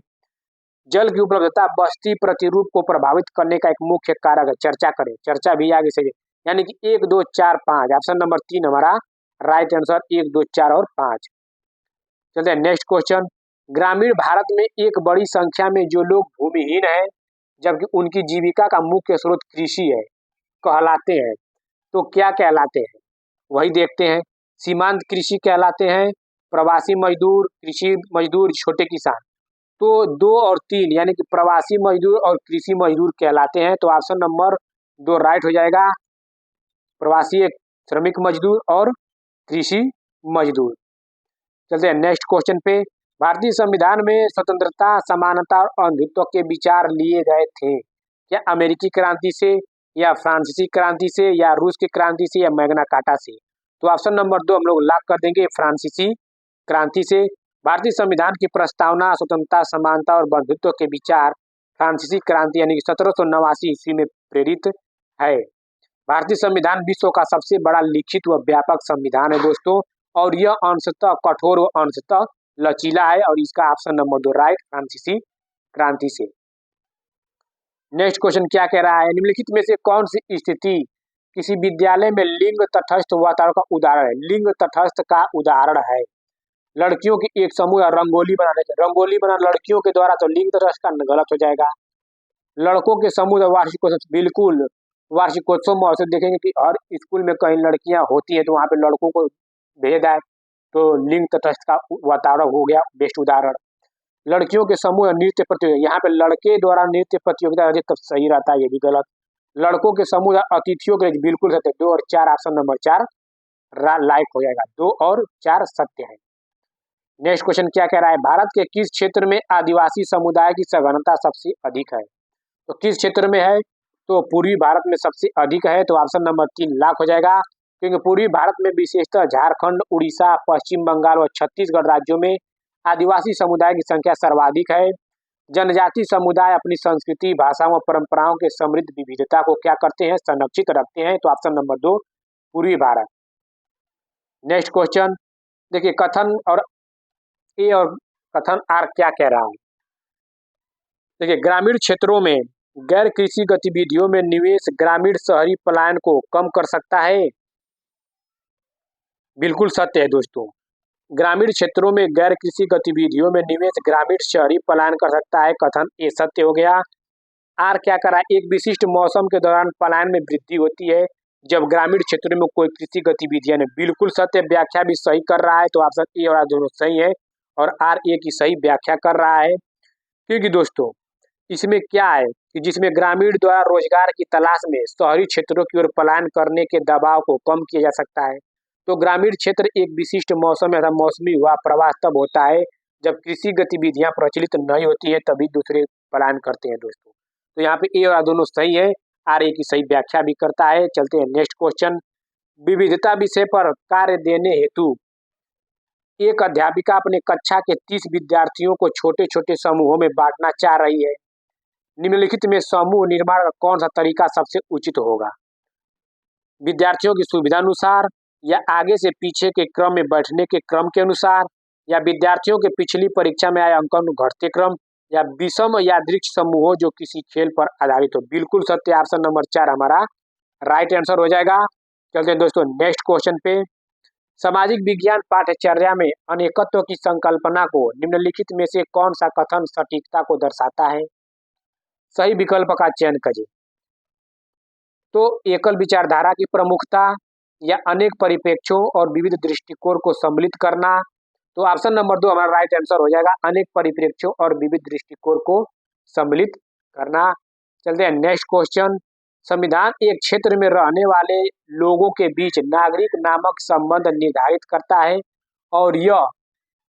जल की उपलब्धता बस्ती प्रतिरूप को प्रभावित करने का एक मुख्य कारक है। चर्चा करें, चर्चा भी आगे से, यानी कि 1 2 4 5, ऑप्शन नंबर 3 हमारा राइट आंसर, 1 2 4 और 5। चलते हैं नेक्स्ट क्वेश्चन। ग्रामीण भारत में एक बड़ी संख्या में जो लोग भूमिहीन हैं जबकि उनकी जीविका का मुख्य स्रोत कृषि है, कहलाते हैं, तो क्या कहलाते हैं? वही देखते हैं। सीमांत कृषि कहलाते हैं, प्रवासी मजदूर, कृषि मजदूर, छोटे किसान। तो 2 और 3 यानी कि प्रवासी मजदूर और कृषि मजदूर कहलाते हैं, तो ऑप्शन नंबर 2 राइट हो जाएगा, प्रवासी श्रमिक मजदूर और कृषि मजदूर। चलते हैं नेक्स्ट क्वेश्चन पे। भारतीय संविधान में स्वतंत्रता, समानता और अंधत्व के विचार लिए गए थे, क्या अमेरिकी क्रांति से, या फ्रांसीसी क्रांति से, या रूस की क्रांति से, या मैग्ना कार्टा से? तो ऑप्शन नंबर 2 हम लोग लॉक कर देंगे, फ्रांसीसी क्रांति से। भारतीय संविधान की प्रस्तावना स्वतंत्रता, समानता और बंधुत्व के विचार फ्रांसीसी क्रांति यानी कि 1789 ईस्वी में प्रेरित है। भारतीय संविधान विश्व का सबसे बड़ा लिखित व व्यापक संविधान है दोस्तों, और यह अंशतः कठोर व अंशतः लचीला है, और इसका ऑप्शन नंबर 2 राइट, फ्रांसीसी क्रांति से। नेक्स्ट क्वेश्चन क्या कह रहा है? निम्नलिखित में से कौन सी स्थिति किसी विद्यालय में लिंग तटस्थ वातावरण का उदाहरण है? लिंग तटस्थ का उदाहरण है लड़कियों की एक समूह या रंगोली बनाने का। रंगोली बना लड़कियों के द्वारा तो लिंग तटस्थ का गलत हो जाएगा। लड़कों के समूह वार्षिकोत्सव, बिल्कुल वार्षिकोत्सव में अवसर देखेंगे कि हर स्कूल में कहीं लड़कियां होती हैं तो वहाँ पे लड़कों को भेद है, तो लिंग तटस्थ का वातावरण हो गया बेस्ट उदाहरण। लड़कियों के समूह नृत्य प्रतियोगिता, यहाँ पे लड़के द्वारा नृत्य प्रतियोगिता अधिक सही रहता है, ये भी गलत। लड़कों के समूह अतिथियों के लिए बिल्कुल सत्य, 2 और 4 ऑप्शन नंबर 4 लाइक हो जाएगा, 2 और 4 सत्य है। नेक्स्ट क्वेश्चन क्या कह रहा है? भारत के किस क्षेत्र में आदिवासी समुदाय की सघनता सबसे अधिक है? तो किस क्षेत्र में है? तो पूर्वी भारत में सबसे अधिक है, तो ऑप्शन नंबर 3 लाख हो जाएगा, क्योंकि पूर्वी भारत में विशेषतः झारखंड, उड़ीसा, पश्चिम बंगाल और छत्तीसगढ़ राज्यों में आदिवासी समुदाय की संख्या सर्वाधिक है। जनजाति समुदाय अपनी संस्कृति, भाषाओं और परंपराओं के समृद्ध विविधता को क्या करते हैं? संरक्षित रखते हैं, तो ऑप्शन नंबर 2 पूर्वी भारत। नेक्स्ट क्वेश्चन देखिए, कथन और ए और कथन आर क्या कह रहा है? देखिए, ग्रामीण क्षेत्रों में गैर कृषि गतिविधियों में निवेश ग्रामीण शहरी पलायन को कम कर सकता है, बिल्कुल सत्य है दोस्तों। ग्रामीण क्षेत्रों में गैर कृषि गतिविधियों में निवेश ग्रामीण शहरी पलायन कर सकता है, कथन ए सत्य हो गया। आर क्या कर रहा है? एक विशिष्ट मौसम के दौरान पलायन में वृद्धि होती है जब ग्रामीण क्षेत्रों में कोई कृषि गतिविधियां नहीं, बिल्कुल सत्य, व्याख्या भी सही कर रहा है, तो ऑप्शन ए और दोनों सही है, और आर ए की सही व्याख्या कर रहा है। क्योंकि दोस्तों इसमें क्या है कि जिसमें ग्रामीण द्वारा रोजगार की तलाश में शहरी क्षेत्रों की ओर पलायन करने के दबाव को कम किया जा सकता है। तो ग्रामीण क्षेत्र एक विशिष्ट मौसम या मौसमी हुआ प्रवास तब होता है जब कृषि गतिविधियां प्रचलित नहीं होती है, तभी दूसरे पलायन करते हैं दोस्तों। तो यहाँ पे ए और दोनों सही है, आर ए की सही व्याख्या भी करता है। चलते हैं नेक्स्ट क्वेश्चन। विविधता विषय पर कार्य देने हेतु एक अध्यापिका अपने कक्षा के 30 विद्यार्थियों को छोटे छोटे समूहों में बांटना चाह रही है। निम्नलिखित में समूह निर्माण का कौन सा तरीका सबसे उचित होगा? विद्यार्थियों की सुविधा अनुसार, या आगे से पीछे के क्रम में बैठने के क्रम के अनुसार, या विद्यार्थियों के पिछली परीक्षा में आए अंकन घटते क्रम, या विषम यादृक्ष समूहों जो किसी खेल पर आधारित हो? बिल्कुल सत्य, ऑप्शन नंबर 4 हमारा राइट आंसर हो जाएगा। चलते हैं दोस्तों नेक्स्ट क्वेश्चन पे। सामाजिक विज्ञान पाठ्यचर्या में अनेकत्व की संकल्पना को निम्नलिखित में से कौन सा कथन सटीकता को दर्शाता है? सही विकल्प का चयन करिए। तो एकल विचारधारा की प्रमुखता, या अनेक परिप्रेक्ष्यों और विविध दृष्टिकोण को सम्मिलित करना, तो ऑप्शन नंबर 2 हमारा राइट आंसर हो जाएगा, अनेक परिप्रेक्ष्यों और विविध दृष्टिकोण को सम्मिलित करना। चलते हैं नेक्स्ट क्वेश्चन। संविधान एक क्षेत्र में रहने वाले लोगों के बीच नागरिक नामक संबंध निर्धारित करता है, और यह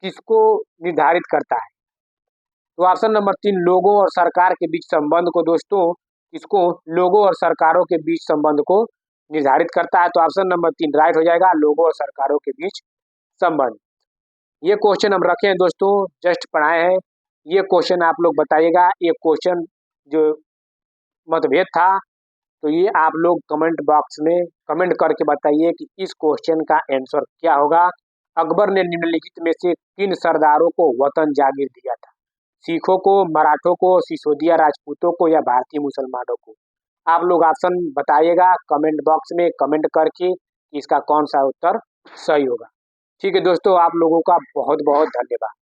किसको निर्धारित करता है? तो ऑप्शन नंबर 3 लोगों और सरकार के बीच संबंध को दोस्तों, इसको लोगों और सरकारों के बीच संबंध को निर्धारित करता है, तो ऑप्शन नंबर 3 राइट हो जाएगा, लोगों और सरकारों के बीच संबंध। ये क्वेश्चन हम रखे हैं दोस्तों, जस्ट पढ़ाए हैं, ये क्वेश्चन आप लोग बताइएगा। ये क्वेश्चन जो मतभेद था, तो ये आप लोग कमेंट बॉक्स में कमेंट करके बताइए कि इस क्वेश्चन का आंसर क्या होगा। अकबर ने निम्नलिखित में से किन सरदारों को वतन जागीर दिया था? सिखों को, मराठों को, सिसोदिया राजपूतों को या भारतीय मुसलमानों को? आप लोग ऑप्शन बताइएगा कमेंट बॉक्स में कमेंट करके कि इसका कौन सा उत्तर सही होगा। ठीक है दोस्तों, आप लोगों का बहुत बहुत धन्यवाद।